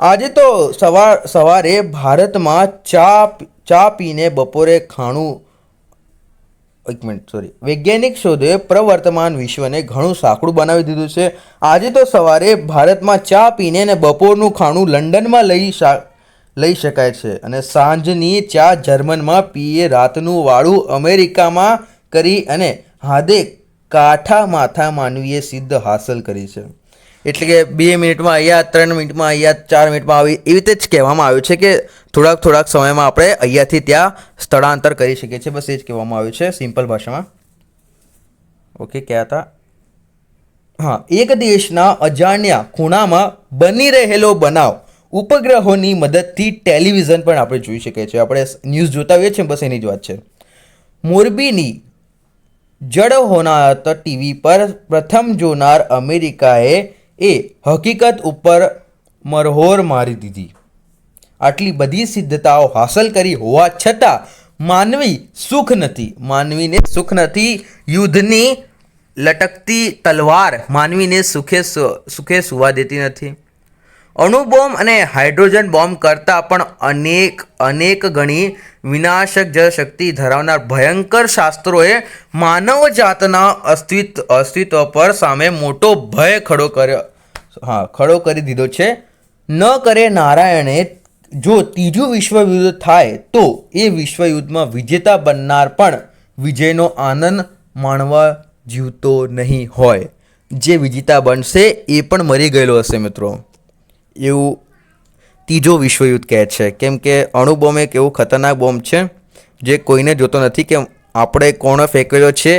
આજે તો સવારે ભારતમાં ચા પીને બપોરે ખાણું વૈજ્ઞાનિક શોધોએ પ્રવર્તમાન વિશ્વને ઘણું સાંકડું બનાવી દીધું છે. આજે તો સવારે ભારતમાં ચા પીને ને બપોરનું ખાણું લંડનમાં લઈ શકાય છે અને સાંજની ચા જર્મનમાં પીએ, રાતનું વાળું અમેરિકામાં કરી અને હાદે કાંઠા માથા માનવીએ સિદ્ધ હાંસલ કરી છે. એટલે કે 2 મિનિટમાં અહીંયા, 3 મિનિટમાં અહીંયા, 4 મિનિટમાં આવી, એવી રીતે જ કહેવામાં આવ્યું છે કે થોડાક સમયમાં આપણે અહીંયાથી ત્યાં સ્થળાંતર કરી શકીએ છીએ. બસ એ જ કહેવામાં આવ્યું છે સિમ્પલ ભાષામાં. ઓકે, ક્યાં હતા? હા, એક દેશના અજાણ્યા ખૂણામાં બની રહેલો બનાવ ઉપગ્રહોની મદદથી ટેલિવિઝન પણ આપણે જોઈ શકીએ છીએ. આપણે ન્યૂઝ જોતા હોઈએ છીએ, બસ એની જ વાત છે. મોરબીની જડ હોનારત ટીવી પર પ્રથમ જોનાર અમેરિકાએ હકીકત ઉપર મરહોર મારી દીધી. આટલી બધી સિદ્ધતાઓ હાંસલ કરી હોવા છતાં માનવીને સુખ નથી. યુદ્ધની લટકતી તલવાર માનવીને સુખે સુવા દેતી નથી. અણુબોમ્બ અને હાઇડ્રોજન બોમ્બ કરતાં પણ અનેક ગણી વિનાશક જળશક્તિ ધરાવનાર ભયંકર શાસ્ત્રોએ માનવજાતના અસ્તિત્વ પર સામે મોટો ભય ખડો કરી દીધો છે. ન કરે નારાયણે જો ત્રીજું વિશ્વયુદ્ધ થાય તો એ વિશ્વયુદ્ધમાં વિજેતા બનનાર પણ વિજયનો આનંદ માણવા જીવતો નહીં હોય. જે વિજેતા બનશે એ પણ મરી ગયેલો હશે મિત્રો, એવું ત્રીજો વિશ્વયુદ્ધ કહે છે. કેમ કે અણુબોમ્બ એક એવું ખતરનાક બોમ્બ છે જે કોઈને જોતો નથી કે આપણે કોણે ફેંકેલો છે.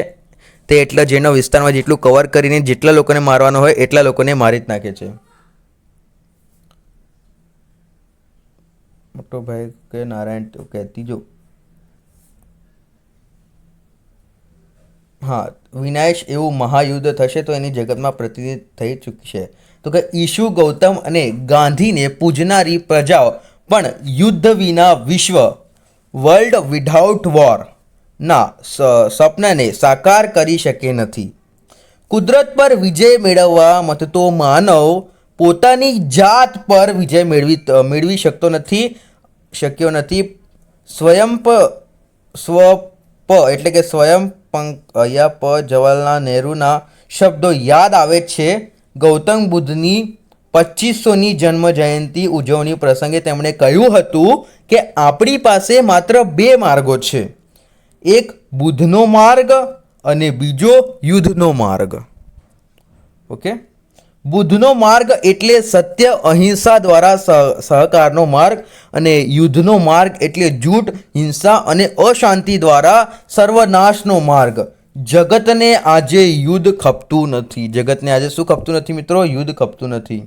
તે એટલા જેનો વિસ્તારમાં જેટલું કવર કરીને જેટલા લોકોને મારવાનો હોય એટલા લોકોને મારી જ નાખે છે. મોટો ભાઈ કે નારાયણ કે ત્રીજો, હા, વિનાશ એવું મહાયુદ્ધ થશે તો એની જગતમાં પ્રતિનિધિ થઈ ચૂકી છે. તો કે ઈશુ, ગૌતમ અને ગાંધીને પૂજનારી પ્રજાઓ પણ યુદ્ધ વિના વર્લ્ડ વિધાઉટ વોર ના સપનાને સાકાર કરી શકે નથી. કુદરત પર વિજય મેળવવા મથતો માનવ પોતાની જાત પર વિજય મેળવી શક્યો નથી. એટલે કે સ્વયં અહીંયા જવાહરલાલ નહેરુના શબ્દો યાદ આવે છે. ગૌતમ બુદ્ધની 2500મી જન્મ જયંતિ ઉજવણી પ્રસંગે તેમણે કહ્યું હતું કે આપણી પાસે માત્ર 2 માર્ગો છે, એક બુદ્ધનો માર્ગ અને બીજો યુદ્ધનો માર્ગ. ઓકે, બુદ્ધનો માર્ગ એટલે સત્ય અહિંસા દ્વારા સહકારનો માર્ગ અને યુદ્ધનો માર્ગ એટલે જૂઠ, હિંસા અને અશાંતિ દ્વારા સર્વનાશનો માર્ગ. જગતને આજે યુદ્ધ ખપતું નથી. જગતને આજે શું ખપતું નથી મિત્રો? યુદ્ધ ખપતું નથી.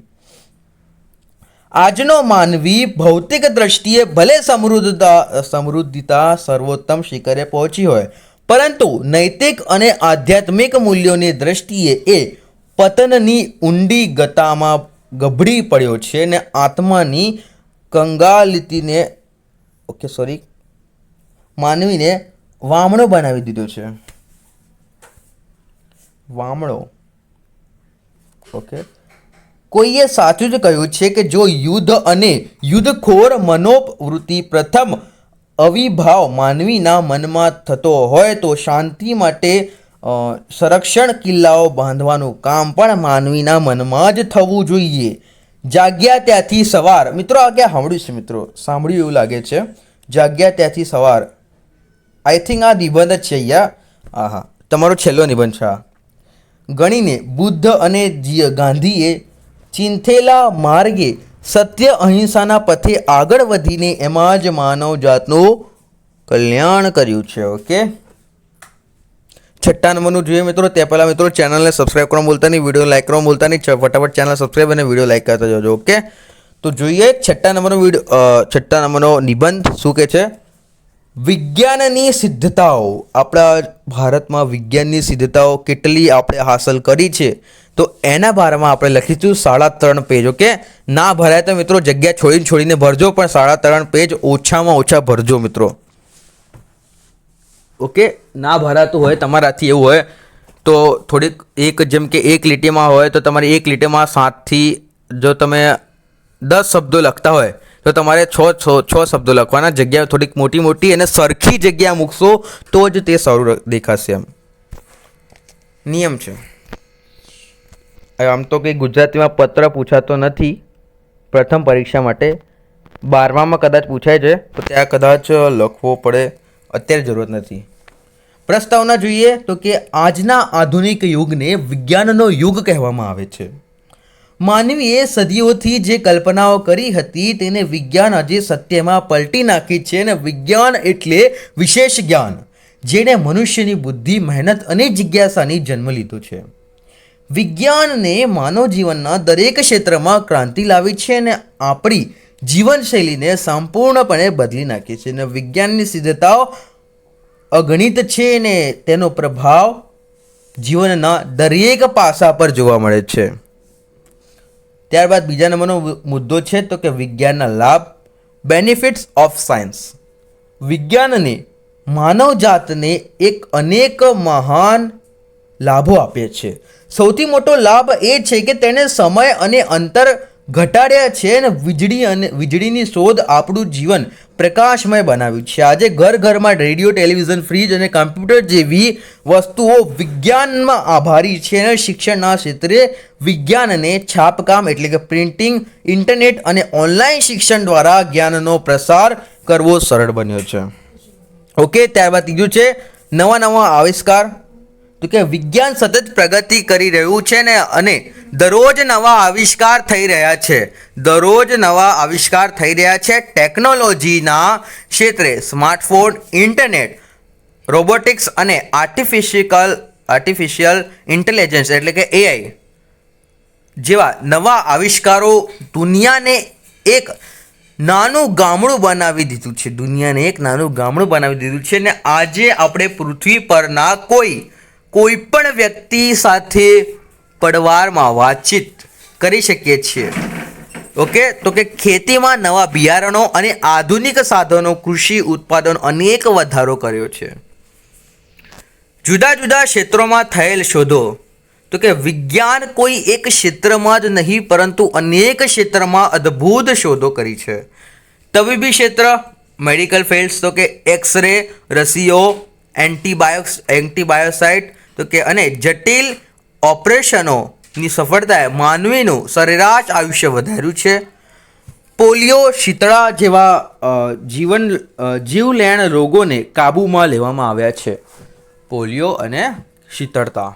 આજનો માનવી ભૌતિક દ્રષ્ટિએ ભલે સમૃદ્ધતા સર્વોત્તમ શિખરે પહોંચી હોય, પરંતુ નૈતિક અને આધ્યાત્મિક મૂલ્યોની દ્રષ્ટિએ એ પતનની ઊંડી ગતામાં ગભડી પડ્યો છે અને આત્માની કંગાલિતીને માનવીને વામણો બનાવી દીધો છે. વામણો. ઓકે, કોઈએ સાચું જ કહ્યું છે કે જો યુદ્ધ અને યુદ્ધખોર મનોવૃત્તિ પ્રથમ અવિભાવ માનવીના મનમાં થતો હોય તો શાંતિ માટે સંરક્ષણ કિલ્લાઓ બાંધવાનું કામ પણ માનવીના મનમાં જ થવું જોઈએ. જાગ્યા ત્યાંથી સવાર. મિત્રો આ ક્યાં સાંભળ્યું છે? મિત્રો સાંભળ્યું એવું લાગે છે. જાગ્યા ત્યાંથી સવાર. આઈ થિંક આ નિબંધ જ છે અહીંયા. હા, તમારો છેલ્લો નિબંધ છે. ગણીને બુદ્ધ અને ગાંધીએ ચિંથેલા માર્ગે સત્ય અહિંસાના પથે આગળ વધીને એમાં જ માનવ જાતનું કલ્યાણ કર્યું છે. ઓકે, 6 નંબરનું જોઈએ મિત્રો. તે પહેલાં મિત્રો ચેનલને સબસ્ક્રાઈબ કરવા બોલતા નહીં, વિડીયો લાઈક કરવા બોલતા નહીં. ફટાફટ ચેનલ સબસ્ક્રાઈબ અને વિડીયો લાઈક કરતા જજો. ઓકે, તો જોઈએ 6 નંબરનો નિબંધ શું કહે છે? વિજ્ઞાનની સિદ્ધતાઓ. આપણા ભારતમાં વિજ્ઞાનની સિદ્ધતાઓ કેટલી આપણે હાંસલ કરી છે તો એના બારામાં આપણે લખીશું 3.5 પેજ. ઓકે, ના ભરાય તો મિત્રો જગ્યા છોડીને ભરજો, પણ 3.5 પેજ ઓછામાં ઓછા ભરજો મિત્રો. ઓકે, ના ભરાતું હોય તમારાથી એવું હોય તો થોડીક એક જેમ કે એક લીટીમાં હોય તો તમારે એક લીટીમાં 7થી જો તમે 10 શબ્દો લખતા હોય તો તમારે છ શબ્દો લખવાના. જગ્યા થોડીક મોટી મોટી અને સરખી જગ્યા મૂકશો તો જ તે સારું દેખાશે. એમ નિયમ છે. આમ તો કંઈ ગુજરાતીમાં પત્ર પૂછાતો નથી પ્રથમ પરીક્ષા માટે. 12માં કદાચ પૂછાય છે તો ત્યાં કદાચ લખવો પડે, અત્યારે જરૂરત નથી. પ્રસ્તાવના જોઈએ તો કે આજના આધુનિક યુગને વિજ્ઞાનનો યુગ કહેવામાં આવે છે. માનવીએ સદીઓથી જે કલ્પનાઓ કરી હતી તેને વિજ્ઞાન આજે સત્યમાં પલટી નાખી છે. અને વિજ્ઞાન એટલે વિશેષ જ્ઞાન જેણે મનુષ્યની બુદ્ધિ, મહેનત અને જિજ્ઞાસાની જન્મ લીધો છે. વિજ્ઞાનને માનવ જીવનના દરેક ક્ષેત્રમાં ક્રાંતિ લાવી છે અને આપણી જીવનશૈલીને સંપૂર્ણપણે બદલી નાખી છે. અને વિજ્ઞાનની સિદ્ધતાઓ અગણિત છે અને તેનો પ્રભાવ જીવનના દરેક પાસા પર જોવા મળે છે. ત્યારબાદ બીજા નંબરનો મુદ્દો છે તો કે વિજ્ઞાનના લાભ, બેનિફિટ્સ ઓફ સાયન્સ. વિજ્ઞાનને માનવજાતને અનેક મહાન લાભો આપે છે. સૌથી મોટો લાભ એ છે કે તેણે સમય અને અંતર ઘટાડ્યા છે અને વીજળીની શોધ આપણું જીવન પ્રકાશમય બનાવ્યું છે. આજે ઘર ઘરમાં રેડિયો, ટેલિવિઝન, ફ્રીજ અને કમ્પ્યુટર જેવી વસ્તુઓ વિજ્ઞાનમાં આભારી છે. અને શિક્ષણના ક્ષેત્રે વિજ્ઞાનને છાપકામ એટલે કે પ્રિન્ટિંગ, ઇન્ટરનેટ અને ઓનલાઈન શિક્ષણ દ્વારા જ્ઞાનનો પ્રસાર કરવો સરળ બન્યો છે. ઓકે, ત્યારબાદ ત્રીજું છે નવા આવિષ્કાર. તો કે વિજ્ઞાન સતત પ્રગતિ કરી રહ્યું છે ને અને દરરોજ નવા આવિષ્કાર થઈ રહ્યા છે. ટેકનોલોજીના ક્ષેત્રે સ્માર્ટફોન, ઇન્ટરનેટ, રોબોટિક્સ અને આર્ટિફિશિયલ ઇન્ટેલિજન્સ એટલે કે AI જેવા નવા આવિષ્કારો દુનિયાને એક નાનું ગામડું બનાવી દીધું છે. અને આજે આપણે પૃથ્વી પરના કોઈ પણ વ્યક્તિ સાથે પડવારમાં વાતચીત કરી શકીએ છીએ. ઓકે, તો કે ખેતીમાં નવા બિયારણો અને આધુનિક સાધનો કૃષિ ઉત્પાદન અનેક વધારો કર્યો છે. જુદા જુદા ક્ષેત્રોમાં થયેલ શોધો. તો કે વિજ્ઞાન કોઈ એક ક્ષેત્રમાં જ નહીં પરંતુ અનેક ક્ષેત્રમાં અદ્ભુત શોધો કરી છે. તબીબી ક્ષેત્ર, મેડિકલ ફિલ્ડ્સ, તો કે એક્સરે, રસીઓ, એન્ટીબાયોસાઇટ તો કે અને જટિલ ઓપરેશનોની સફળતાએ માનવીનું સરેરાશ આયુષ્ય વધાર્યું છે. પોલિયો, શીતળા જેવા જીવલેણ રોગોને કાબૂમાં લેવામાં આવ્યા છે. પોલિયો અને શીતળતા.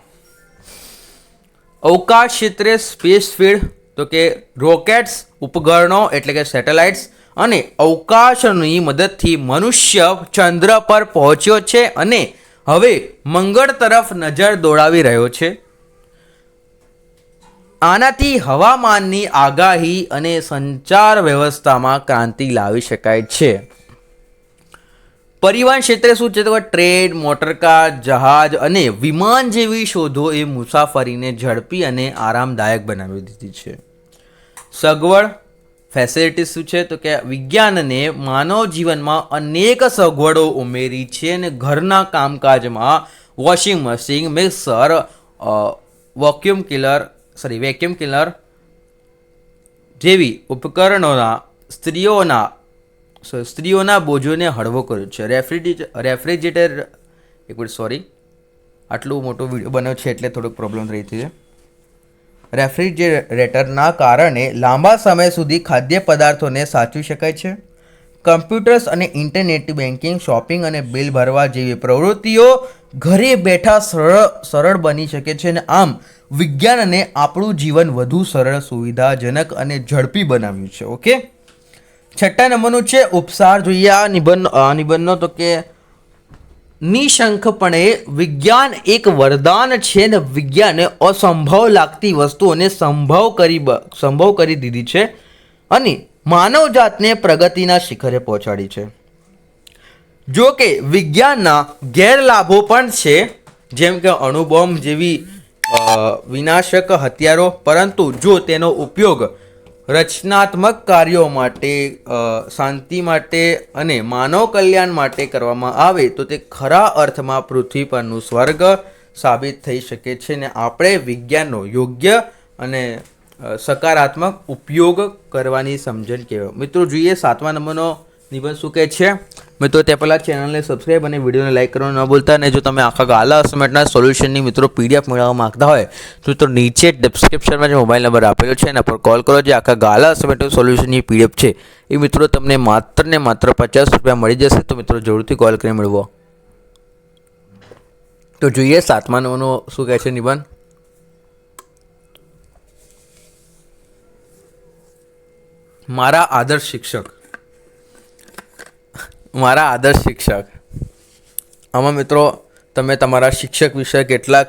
અવકાશ ક્ષેત્રે સ્પેસ ફીલ્ડ તો કે રોકેટ્સ, ઉપકરણો એટલે કે સેટેલાઇટ્સ અને અવકાશની મદદથી મનુષ્ય ચંદ્ર પર પહોંચ્યો છે અને હવે મંગળ તરફ નજર દોડાવી રહ્યો છે. આનાથી હવામાનની આગાહી અને સંચાર વ્યવસ્થામાં ક્રાંતિ લાવી શકાય છે. પરિવહન ક્ષેત્રે શું છે તો ટ્રેન, મોટરકાર, જહાજ અને વિમાન જેવી શોધો એ મુસાફરીને ઝડપી અને આરામદાયક બનાવી દીધી છે. સગવડ ફેસિલિટીઝ શું છે તો કે વિજ્ઞાનને માનવ જીવનમાં અનેક સગવડો ઉમેરી છે અને ઘરના કામકાજમાં washing machine, mixer, vacuum cleaner જેવી ઉપકરણોના સ્ત્રીઓના બોજોને હળવો કર્યો છે. રેફ્રિજરેટર આટલું મોટો વિડીયો બન્યો છે એટલે થોડોક પ્રોબ્લેમ રહી છે. રેફ્રિજરેટરના કારણે લાંબા સમય સુધી ખાદ્ય પદાર્થોને સાચવી શકાય છે. કમ્પ્યુટર્સ અને ઇન્ટરનેટ બેન્કિંગ, શોપિંગ અને બિલ ભરવા જેવી પ્રવૃત્તિઓ ઘરે બેઠા સરળ બની શકે છે અને આમ વિજ્ઞાનને આપણું જીવન વધુ સરળ, સુવિધાજનક અને ઝડપી બનાવ્યું છે. ઓકે, છઠ્ઠા નંબરનું છે ઉપસાર. જોઈએ આ નિબંધનો તો કે નિશંકપણે વિજ્ઞાન એક વરદાન છે ને વિજ્ઞાને અસંભવ લાગતી વસ્તુઓને સંભવ કરી દીધી છે અને માનવજાતને પ્રગતિના શિખરે પહોંચાડી છે. જો કે વિજ્ઞાનના ગેરલાભો પણ છે, જેમ કે અણુબોમ્બ જેવી વિનાશક હથિયારો, પરંતુ જો તેનો ઉપયોગ રચનાત્મક કાર્યો માટે, શાંતિ માટે અને માનવ કલ્યાણ માટે કરવામાં આવે તો તે ખરા અર્થમાં પૃથ્વી પરનું સ્વર્ગ સાબિત થઈ શકે છે ને આપણે વિજ્ઞાનનો યોગ્ય અને સકારાત્મક ઉપયોગ કરવાની સમજણ કહેવાય. મિત્રો જોઈએ 7મા નંબરનો નિબંધ શું કહે છે. મિત્રો તે પહેલાં ચેનલને સબસ્ક્રાઈબ અને વિડીયોને લાઈક કરવાનું ન ભૂલતા. અને જો તમે આખા ગાલા અસાઇનમેન્ટના સોલ્યુશનની મિત્રો પીડીએફ મેળવવા માંગતા હોય તો મિત્રો નીચે ડિસ્ક્રિપ્શનમાં જે મોબાઈલ નંબર આપેલો છે એના પર કોલ કરો. જે આખા ગાલા અસાઇનમેન્ટનું સોલ્યુશનની પીડીએફ છે એ મિત્રો તમને માત્ર ને માત્ર 50 રૂપિયા મળી જશે. તો મિત્રો જરૂરથી કોલ કરી મેળવો. તો જોઈએ 7મા નંબરનો શું કહે છે નિબંધ. મારા આદર્શ શિક્ષક. મારા આદર્શ શિક્ષક. આમાં મિત્રો તમે તમારા શિક્ષક વિશે કેટલાક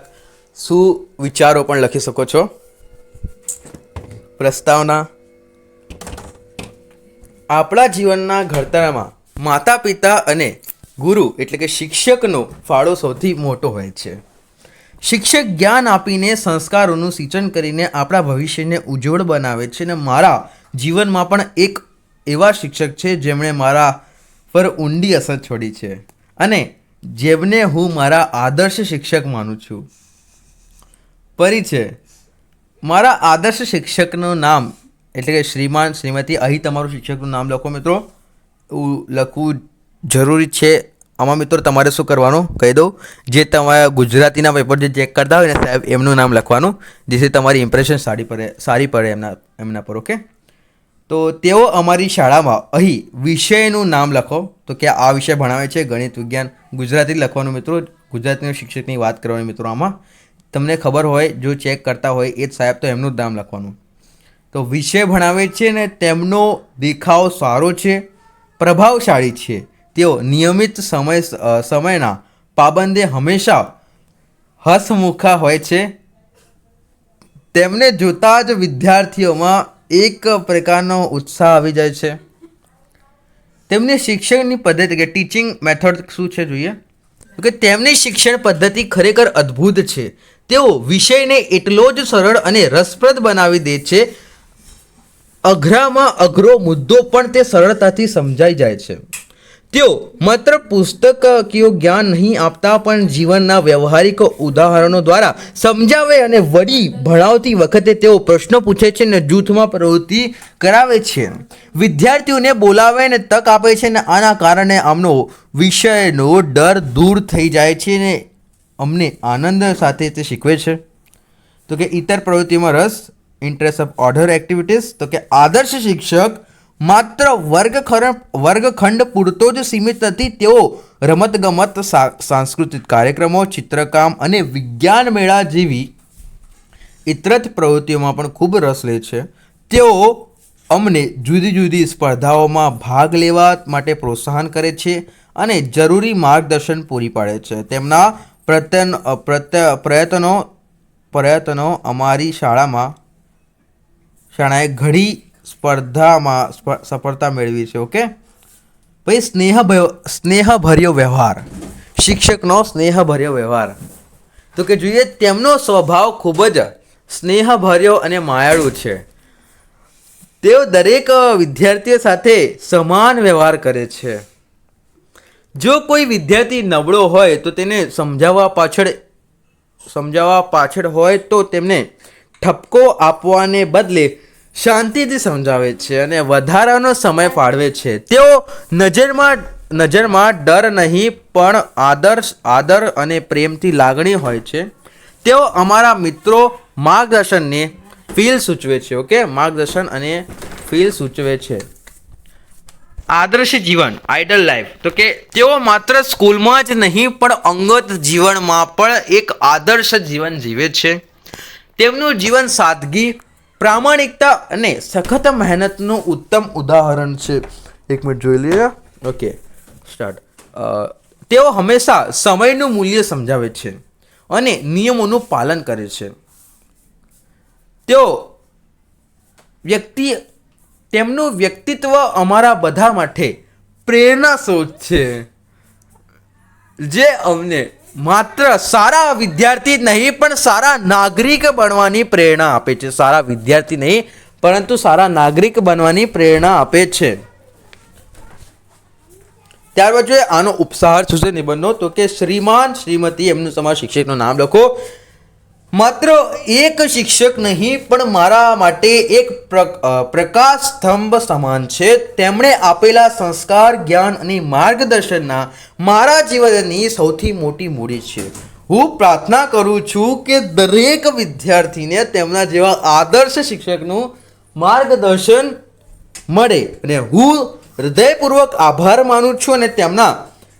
વિચારો પણ લખી શકો છો. પ્રસ્તાવના. આપણા જીવનના ઘડતરમાં માતા પિતા અને ગુરુ એટલે કે શિક્ષકનો ફાળો સૌથી મોટો હોય છે. શિક્ષક જ્ઞાન આપીને સંસ્કારોનું સિંચન કરીને આપણા ભવિષ્યને ઉજ્જવળ બનાવે છે. અને મારા જીવનમાં પણ એક એવા શિક્ષક છે જેમણે મારા પર ઊંડી અસર છોડી છે અને જેમને હું મારા આદર્શ શિક્ષક માનું છું. પરિચય. મારા આદર્શ શિક્ષકનું નામ એટલે કે શ્રીમાન શ્રીમતી. અહીં તમારું શિક્ષકનું નામ લખો મિત્રો. લખવું જરૂરી છે. આમાં મિત્રો તમારે શું કરવાનું કહી દઉં. જે તમારા ગુજરાતીના પેપર જે ચેક કરતા હોય ને સાહેબ એમનું નામ લખવાનું, જેથી તમારી ઇમ્પ્રેશન સારી પડે એમના પર. ઓકે. તો તેઓ અમારી શાળામાં અહીં વિષયનું નામ લખો. તો કે આ વિષય ભણાવે છે ગણિત વિજ્ઞાન. ગુજરાતી લખવાનું મિત્રો. ગુજરાતીના શિક્ષકની વાત કરવાની મિત્રો. આમાં તમને ખબર હોય જો ચેક કરતા હોય એ જ સાહેબ તો એમનું જ નામ લખવાનું. તો વિષય ભણાવે છે ને તેમનો દેખાવ સારો છે, પ્રભાવશાળી છે. તેઓ નિયમિત સમયના પાબંદે હંમેશા હસમુખા હોય છે. તેમને જોતા જ વિદ્યાર્થીઓમાં એક પ્રકારનો ઉત્સાહ આવી જાય છે. તેમની શિક્ષણની પદ્ધતિ કે ટીચિંગ મેથડ શું છે જોઈએ. કે તેમની શિક્ષણ પદ્ધતિ ખરેખર અદ્ભુત છે. તેઓ વિષયને એટલો જ સરળ અને રસપ્રદ બનાવી દે છે. અઘરામાં અઘરો મુદ્દો પણ તે સરળતાથી સમજાઈ જાય છે. તેઓ માત્ર પુસ્તકીય જ્ઞાન નહીં આપતા પણ જીવનના વ્યવહારિક ઉદાહરણો દ્વારા સમજાવે અને વળી ભણાવતી વખતે તેઓ પ્રશ્નો પૂછે છે અને જૂથમાં પ્રવૃત્તિ કરાવે છે. વિદ્યાર્થીઓને બોલાવે અને તક આપે છે અને આના કારણે આમનો વિષયનો ડર દૂર થઈ જાય છે અને અમને આનંદ સાથે તે શીખવે છે. તો કે ઇતર પ્રવૃત્તિમાં રસ, ઇન્ટરેસ્ટ ઓફ ઓર્ડર એક્ટિવિટીઝ. તો કે આદર્શ શિક્ષક માત્ર વર્ગખંડ પૂરતો જ સીમિત નથી. તેઓ રમતગમત, સાંસ્કૃતિક કાર્યક્રમો, ચિત્રકામ અને વિજ્ઞાન મેળા જેવી ઇતરત પ્રવૃત્તિઓમાં પણ ખૂબ રસ લે છે. તેઓ અમને જુદી જુદી સ્પર્ધાઓમાં ભાગ લેવા માટે પ્રોત્સાહન કરે છે અને જરૂરી માર્ગદર્શન પૂરી પાડે છે. તેમના પ્રયત્નો અમારી શાળાએ ઘણી સ્પર્ધામાં સફળતા મેળવી છે. ઓકે. પછી સ્નેહભર્યો વ્યવહાર. શિક્ષકનો સ્નેહભર્યો વ્યવહાર. તો કે જોઈએ તેમનો સ્વભાવ ખૂબ જ સ્નેહભર્યો અને માયાળુ છે. તેઓ દરેક વિદ્યાર્થીઓ સાથે સમાન વ્યવહાર કરે છે. જો કોઈ વિદ્યાર્થી નબળો હોય તો તેને સમજાવવા પાછળ હોય તો તેમને ઠપકો આપવાને બદલે શાંતિથી સમજાવે છે અને વધારાનો સમય ફાળવે છે. તેઓ નજરમાં ડર નહીં પણ આદર અને પ્રેમથી લાગણી હોય છે. તેઓ અમારા મિત્રો માર્ગદર્શનને ફીલ સૂચવે છે. ઓકે. માર્ગદર્શન અને ફીલ સૂચવે છે. આદર્શ જીવન, આઇડલ લાઈફ. તો કે તેઓ માત્ર સ્કૂલમાં જ નહીં પણ અંગત જીવનમાં પણ એક આદર્શ જીવન જીવે છે. તેમનું જીવન સાદગી, પ્રામાણિકતા અને સખત મહેનતનું ઉત્તમ ઉદાહરણ છે. એક મિનિટ જોઈ લઈએ. Okay, start. તેઓ હંમેશા સમયનું મૂલ્ય સમજાવે છે અને નિયમોનું પાલન કરે છે. તેમનું વ્યક્તિત્વ અમારા બધા માટે પ્રેરણા સ્ત્રોત છે, જે અમને માત્ર સારા વિદ્યાર્થી નહીં પણ સારા નાગરિક બનવાની પ્રેરણા આપે છે. સારા વિદ્યાર્થી નહીં પરંતુ સારા નાગરિક બનવાની પ્રેરણા આપે છે. ત્યારબાદ જોઈએ આનો ઉપસાર શું છે નિબંધનો, તો કે શ્રીમાન શ્રીમતી એમનું તમારા શિક્ષકનું નામ લખો. માત્ર એક શિક્ષક નહીં પણ મારા માટે એક પ્રકાશ સ્તંભ સમાન છે. તેમણે આપેલા સંસ્કાર, જ્ઞાન અને માર્ગદર્શનના મારા જીવનની સૌથી મોટી મૂડી છે. હું પ્રાર્થના કરું છું કે દરેક વિદ્યાર્થીને તેમના જેવા આદર્શ શિક્ષકનું માર્ગદર્શન મળે અને હું હૃદયપૂર્વક આભાર માનું છું અને તેમના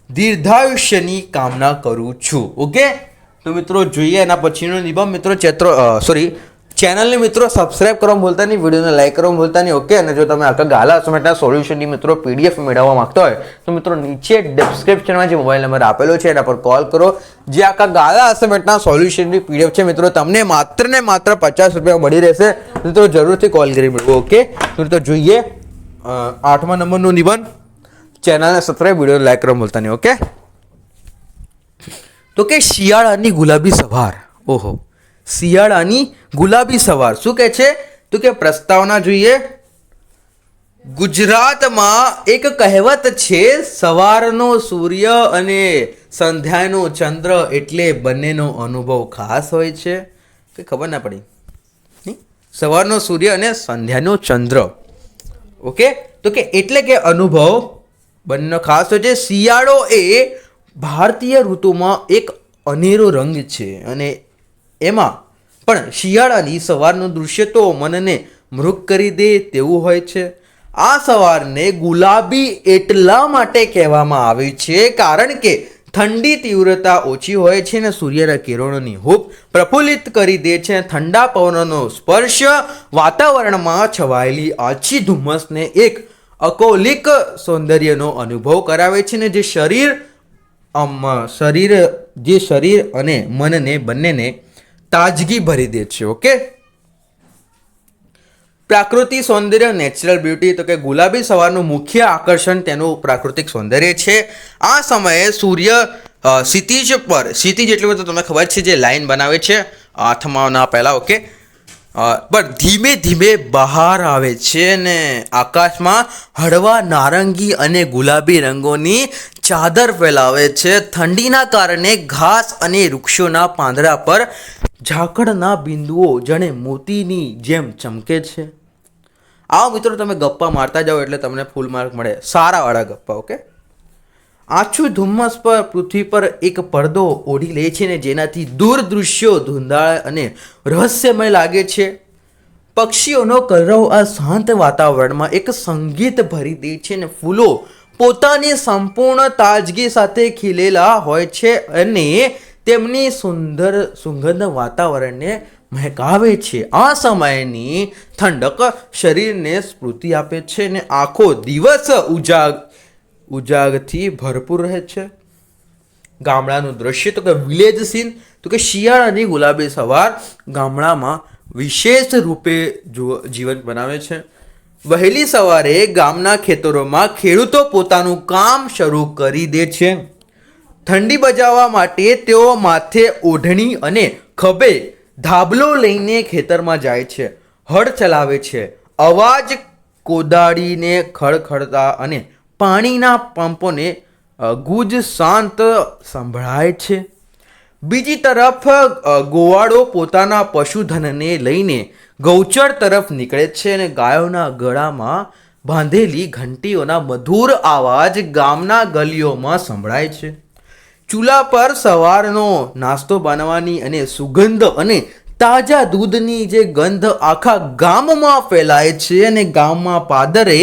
દીર્ઘાયુષ્યની કામના કરું છું. ઓકે, તો મિત્રો જોઈએ એના પછીનો નિબંધ. મિત્રો ચેનલને મિત્રો સબસ્ક્રાઇબ કરવા ભૂલતા નહીં, વિડીયોને લાઈક કરવા ભૂલતા નહીં. ઓકે, અને જો તમે આખા ગાલા અસાઇનમેન્ટના સોલ્યુશનની મિત્રો PDF મેળવવા માંગતા હોય તો મિત્રો નીચે ડિસ્ક્રિપ્શનમાં જે મોબાઈલ નંબર આપેલો છે એના પર કોલ કરો. જે આખા ગાલા અસાઇનમેન્ટના સોલ્યુશનની PDF છે મિત્રો તમને માત્ર ને માત્ર 50 રૂપિયા મળી રહેશે. મિત્રો જરૂરથી કોલ કરી મેળવો. ઓકે, તો જોઈએ 8મા નંબરનો નિબંધ. ચેનલને સબસ્ક્રાઇબ, વિડીયોને લાઈક કરવા ભૂલતા નહીં. ઓકે, તો કે શિયાળાની ગુલાબી સવાર. ઓહો, શિયાળાની ગુલાબી સવાર શું કહે છે? તો કે પ્રસ્તાવના જોઈએ. ગુજરાતમાં એક કહેવત છે, સવારનો સૂર્ય અને સંધ્યાનો ચંદ્ર એટલે બંનેનો અનુભવ ખાસ હોય છે. કે ખબર ના પડી, સવારનો સૂર્ય અને સંધ્યાનો ચંદ્ર. ઓકે, તો કે એટલે કે અનુભવ બંનેનો ખાસ હોય છે. શિયાળો એ ભારતીય ઋતુમાં એક અનેરો રંગ છે અને એમાં પણ શિયાળાની સવારનું દૃશ્ય તો મનને મૃગ કરી દે તેવું હોય છે. આ સવારને ગુલાબી એટલા માટે કહેવામાં આવે છે કારણ કે ઠંડી તીવ્રતા ઓછી હોય છે અને સૂર્યના કિરણોની હૂંફ પ્રફુલ્લિત કરી દે છે. ઠંડા પવનનો સ્પર્શ વાતાવરણમાં છવાયેલી આછી ધુમ્મસને એક અકૌલિક સૌંદર્યનો અનુભવ કરાવે છે ને જે શરીર અને મનને બંનેને તાજગી ભરી દે છે. ઓકે, પ્રાકૃતિક સૌંદર્ય, નેચરલ બ્યુટી. તો કે ગુલાબી સવારનું મુખ્ય આકર્ષણ તેનું પ્રાકૃતિક સૌંદર્ય છે. આ સમયે સૂર્ય ક્ષિતિજ એટલે બધું તમને ખબર છે જે લાઈન બનાવે છે આથમાના પહેલા. ઓકે, પણ ધીમે ધીમે બહાર આવે છે ને આકાશમાં હળવા નારંગી અને ગુલાબી રંગોની ચાદર ફેલાવે છે. ઠંડીના કારણે ઘાસ અને વૃક્ષોના પાંદડા પર ઝાકળના બિંદુઓ જાણે મોતીની જેમ ચમકે છે. આવો મિત્રો તમે ગપ્પા મારતા જાઓ એટલે તમને ફૂલ માર્ક મળે, સારાવાળા ગપ્પા. ઓકે, આછું ધુમ્મસ પર પૃથ્વી પર એક પડદો ઓઢી લે છે ને જેનાથી દૂર દૃશ્યો ધૂંધાળ અને રહસ્યમય લાગે છે. પક્ષીઓનો કલરવ આ શાંત વાતાવરણમાં એક સંગીત ભરી દે છે ને ફૂલો પોતાની સંપૂર્ણ તાજગી સાથે ખીલેલા હોય છે અને તેમની સુંદર સુગંધ વાતાવરણને મહેકાવે છે. આ સમયની ઠંડક શરીરને સ્ફૂર્તિ આપે છે ને આખો દિવસ ઉજાગથી ભરપૂર રહે છે. ગામડાનું દ્રશ્ય, તો કે વિલેજ સીન. તો કે શિયાળાની ગુલાબી સવાર ગામડામાં વિશેષ રૂપે જીવન બનાવે છે. વહેલી સવારે ગામના ખેતરોમાં ખેડૂતો પોતાનું કામ શરૂ કરી દે છે. ઠંડી બચાવવા માટે તેઓ માથે ઓઢણી અને ખભે ધાબલો લઈને ખેતરમાં જાય છે, હળ ચલાવે છે. અવાજ કોદાળીને ખડખડતા અને પાણીના પંપોને ગુજ શાંત સંભળાય છે. બીજી તરફ ગોવાળો પોતાના પશુધનને લઈને ગૌચર તરફ નીકળે છે અને ગાયોના ગળામાં બાંધેલી ઘંટીઓના મધુર અવાજ ગામના ગલીઓમાં સંભળાય છે. ચૂલા પર સવારનો નાસ્તો બનાવવાની અને સુગંધ અને તાજા દૂધની જે ગંધ આખા ગામમાં ફેલાય છે અને ગામમાં પાદરે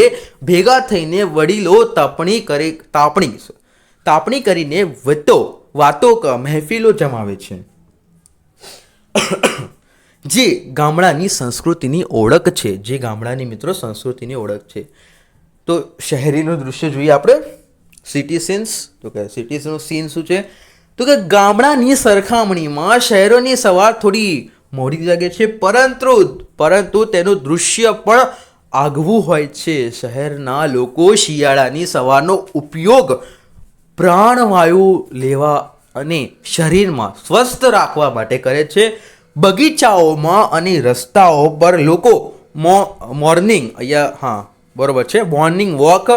ભેગા થઈને વડીલો તાપણી કરીને મહેફિલો જમાવે છે. જે ગામડાની સંસ્કૃતિની ઓળખ છે, જે ગામડાની મિત્રો સંસ્કૃતિની ઓળખ છે. તો શહેરીનું દૃશ્ય જોઈએ આપણે, સિટી સીન્સ. તો કે સિટીનું સીન શું છે? તો કે ગામડાની સરખામણીમાં શહેરોની સવાર થોડી મોડી જાગે છે, પરંતુ તેનું દૃશ્ય પણ આગવું હોય છે. શહેરના લોકો શિયાળાની સવારનો ઉપયોગ પ્રાણવાયુ લેવા અને શરીરમાં સ્વસ્થ રાખવા માટે કરે છે. બગીચાઓમાં અને રસ્તાઓ પર લોકો મોર્નિંગ વોક,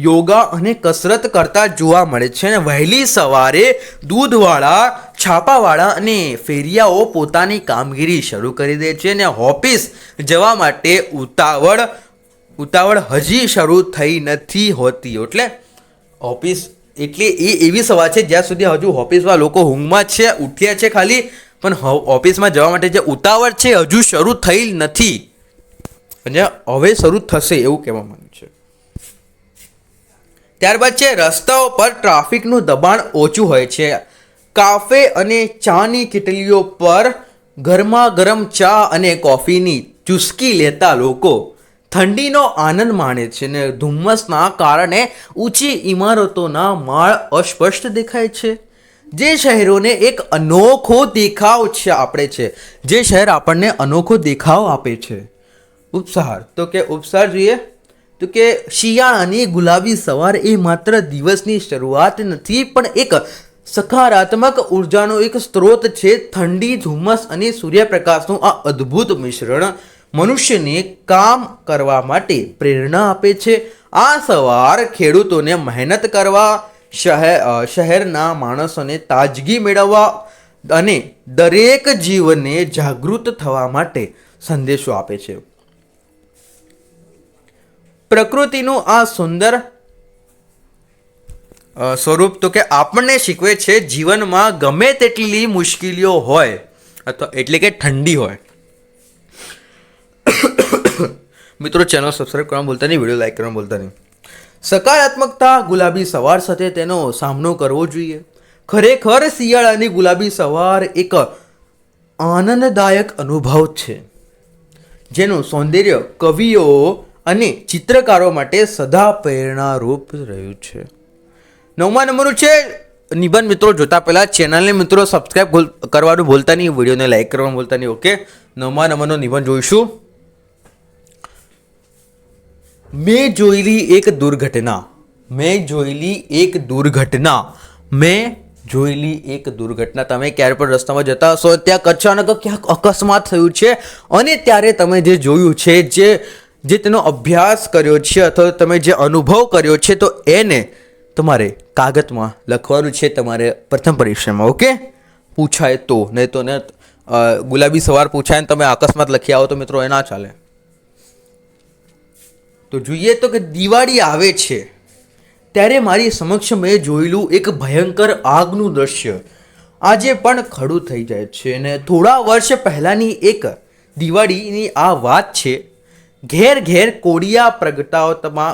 યોગા અને કસરત કરતા જોવા મળે છે અને વહેલી સવારે દૂધવાળા, છાપાવાળા અને ફેરિયાઓ પોતાની કામગીરી શરૂ કરી દે છે અને ઓફિસ જવા માટે ઉતાવળ હજી શરૂ થઈ નથી હોતી. એટલે ઓફિસ એટલે એ એવી સવાર છે જ્યાં સુધી હજુ ઓફિસમાં લોકો ઊંઘમાં છે, ઉઠ્યા છે ખાલી, પણ ઓફિસમાં જવા માટે જે ઉતાવળ છે હજુ શરૂ થઈ નથી અને હવે શરૂ થશે એવું કહેવામાં આવ્યું છે. ત્યારબાદ છે રસ્તાઓ પર ટ્રાફિકનું દબાણ ઓછું હોય છે. કાફે અને ચાની કિટલીઓ પર ગરમા ગરમ ચા અને કોફીની ચુસ્કી લેતા લોકો ઠંડીનો આનંદ માણે છે ને ધુમ્મસના કારણે ઊંચી ઇમારતોના માળ અસ્પષ્ટ દેખાય છે. જે શહેરોને એક અનોખો દેખાવ જે શહેર આપણને અનોખો દેખાવ આપે છે. ઉપસાર તો કે ઉપસાર જોઈએ તો કે શિયાળાની ગુલાબી સવાર એ માત્ર દિવસની શરૂઆત નથી પણ એક સકારાત્મક ઉર્જાનો એક સ્ત્રોત છે. ઠંડી, ધુમ્મસ અને સૂર્યપ્રકાશનું આ અદ્ભુત મિશ્રણ મનુષ્યને કામ કરવા માટે પ્રેરણા આપે છે. આ સવાર ખેડૂતોને મહેનત કરવા, શહેરના માણસોને તાજગી મેળવવા અને દરેક જીવને જાગૃત થવા માટે સંદેશો આપે છે. પ્રકૃતિનું આ સુંદર સ્વરૂપ તો કે આપણને શીખવે છે જીવનમાં ગમે તેટલી મુશ્કેલીઓ હોય અથવા એટલે કે ઠંડી હોય. મિત્રો, ચેનલ સબસ્ક્રાઈબ કરવાનું ભૂલતા નહીં, વિડીયો લાઈક કરવાનું ભૂલતા નહીં. સકારાત્મકતા ગુલાબી સવાર સાથે તેનો સામનો કરવો જોઈએ. ખરેખર શિયાળાની ગુલાબી સવાર એક આનંદદાયક અનુભવ છે જેનું સૌંદર્ય કવિઓ અને ચિત્રકારો માટે સદા પ્રેરણારૂપ રહ્યું છે. 9મા નંબરનું છે નિબંધ. મિત્રો, જોતા પહેલાં ચેનલને મિત્રો સબસ્ક્રાઈબ કરવાનું ભૂલતા નહીં, વિડીયોને લાઈક કરવાનું ભૂલતા નહીં. ઓકે, 9મા નંબરનો નિબંધ જોઈશું. મેં જોયેલી એક દુર્ઘટના. તમે ક્યારે પણ રસ્તામાં જતા હશો, ત્યાં અચાનક ક્યાંક અકસ્માત થયું છે અને ત્યારે તમે જે જોયું છે, જે તેનો અભ્યાસ કર્યો છે અથવા તમે જે અનુભવ કર્યો છે, તો એને તમારે કાગળમાં લખવાનું છે તમારે પ્રથમ પરીક્ષામાં. ઓકે, પૂછાય તો, નહીં તો ને ગુલાબી સવાર પૂછાય ને તમે અકસ્માત લખી આવો તો મિત્રો એ ના ચાલે. તો જોઈએ તો કે દિવાળી આવે છે ત્યારે મારી સમક્ષ મેં જોયેલું એક ભયંકર આગનું દ્રશ્ય આજે પણ ખડું થઈ જાય છે. અને થોડા વર્ષ પહેલાંની એક દિવાળીની આ વાત છે. ઘેર ઘેર કોડિયા પ્રગટાવવામાં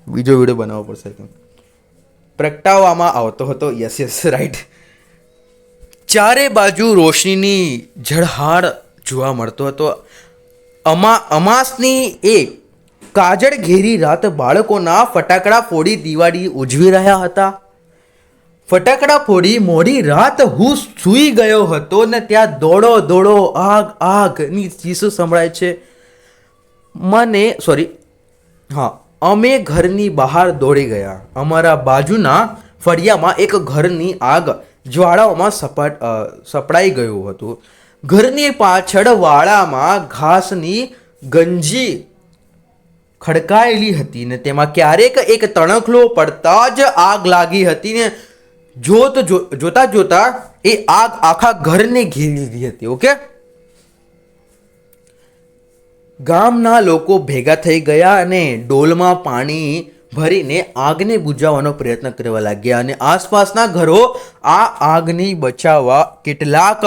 બીજો વિડીયો બનાવવો પડશે. પ્રગટાવવામાં આવતો હતો. Yes right. ચારે બાજુ રોશનીની ઝળહાળ જોવા મળતો હતો. અમાસની એ કાજળ ઘેરી રાત બાળકોના ફટાકડા ફોડી દિવાળી ઉજવી રહ્યા હતા. ફટાકડા ફોડી મોડી રાત હું સૂઈ ગયો હતો ને ત્યાં દોડો આગની ચીસો સંભળાય છે. અમે ઘરની બહાર દોડી ગયા. અમારા બાજુના ફળિયામાં એક ઘરની આગ જ્વાળાઓમાં સપડાઈ ગયું હતું. ઘરની પાછળ વાડામાં ઘાસની ગંજી ખડકાયેલી હતી ને તેમાં ક્યારેક એક તણખલો પડતા જ આગ લાગી હતી ને જોતા એ આગ આખા ઘરને ઘેરી લીધી હતી. ઓકે, ગામના લોકો ભેગા થઈ ગયા અને ડોલમાં પાણી ભરીને આગને બુઝાવવાનો પ્રયત્ન કરવા લાગ્યા અને આસપાસના ઘરો આ આગની બચાવવા કેટલાક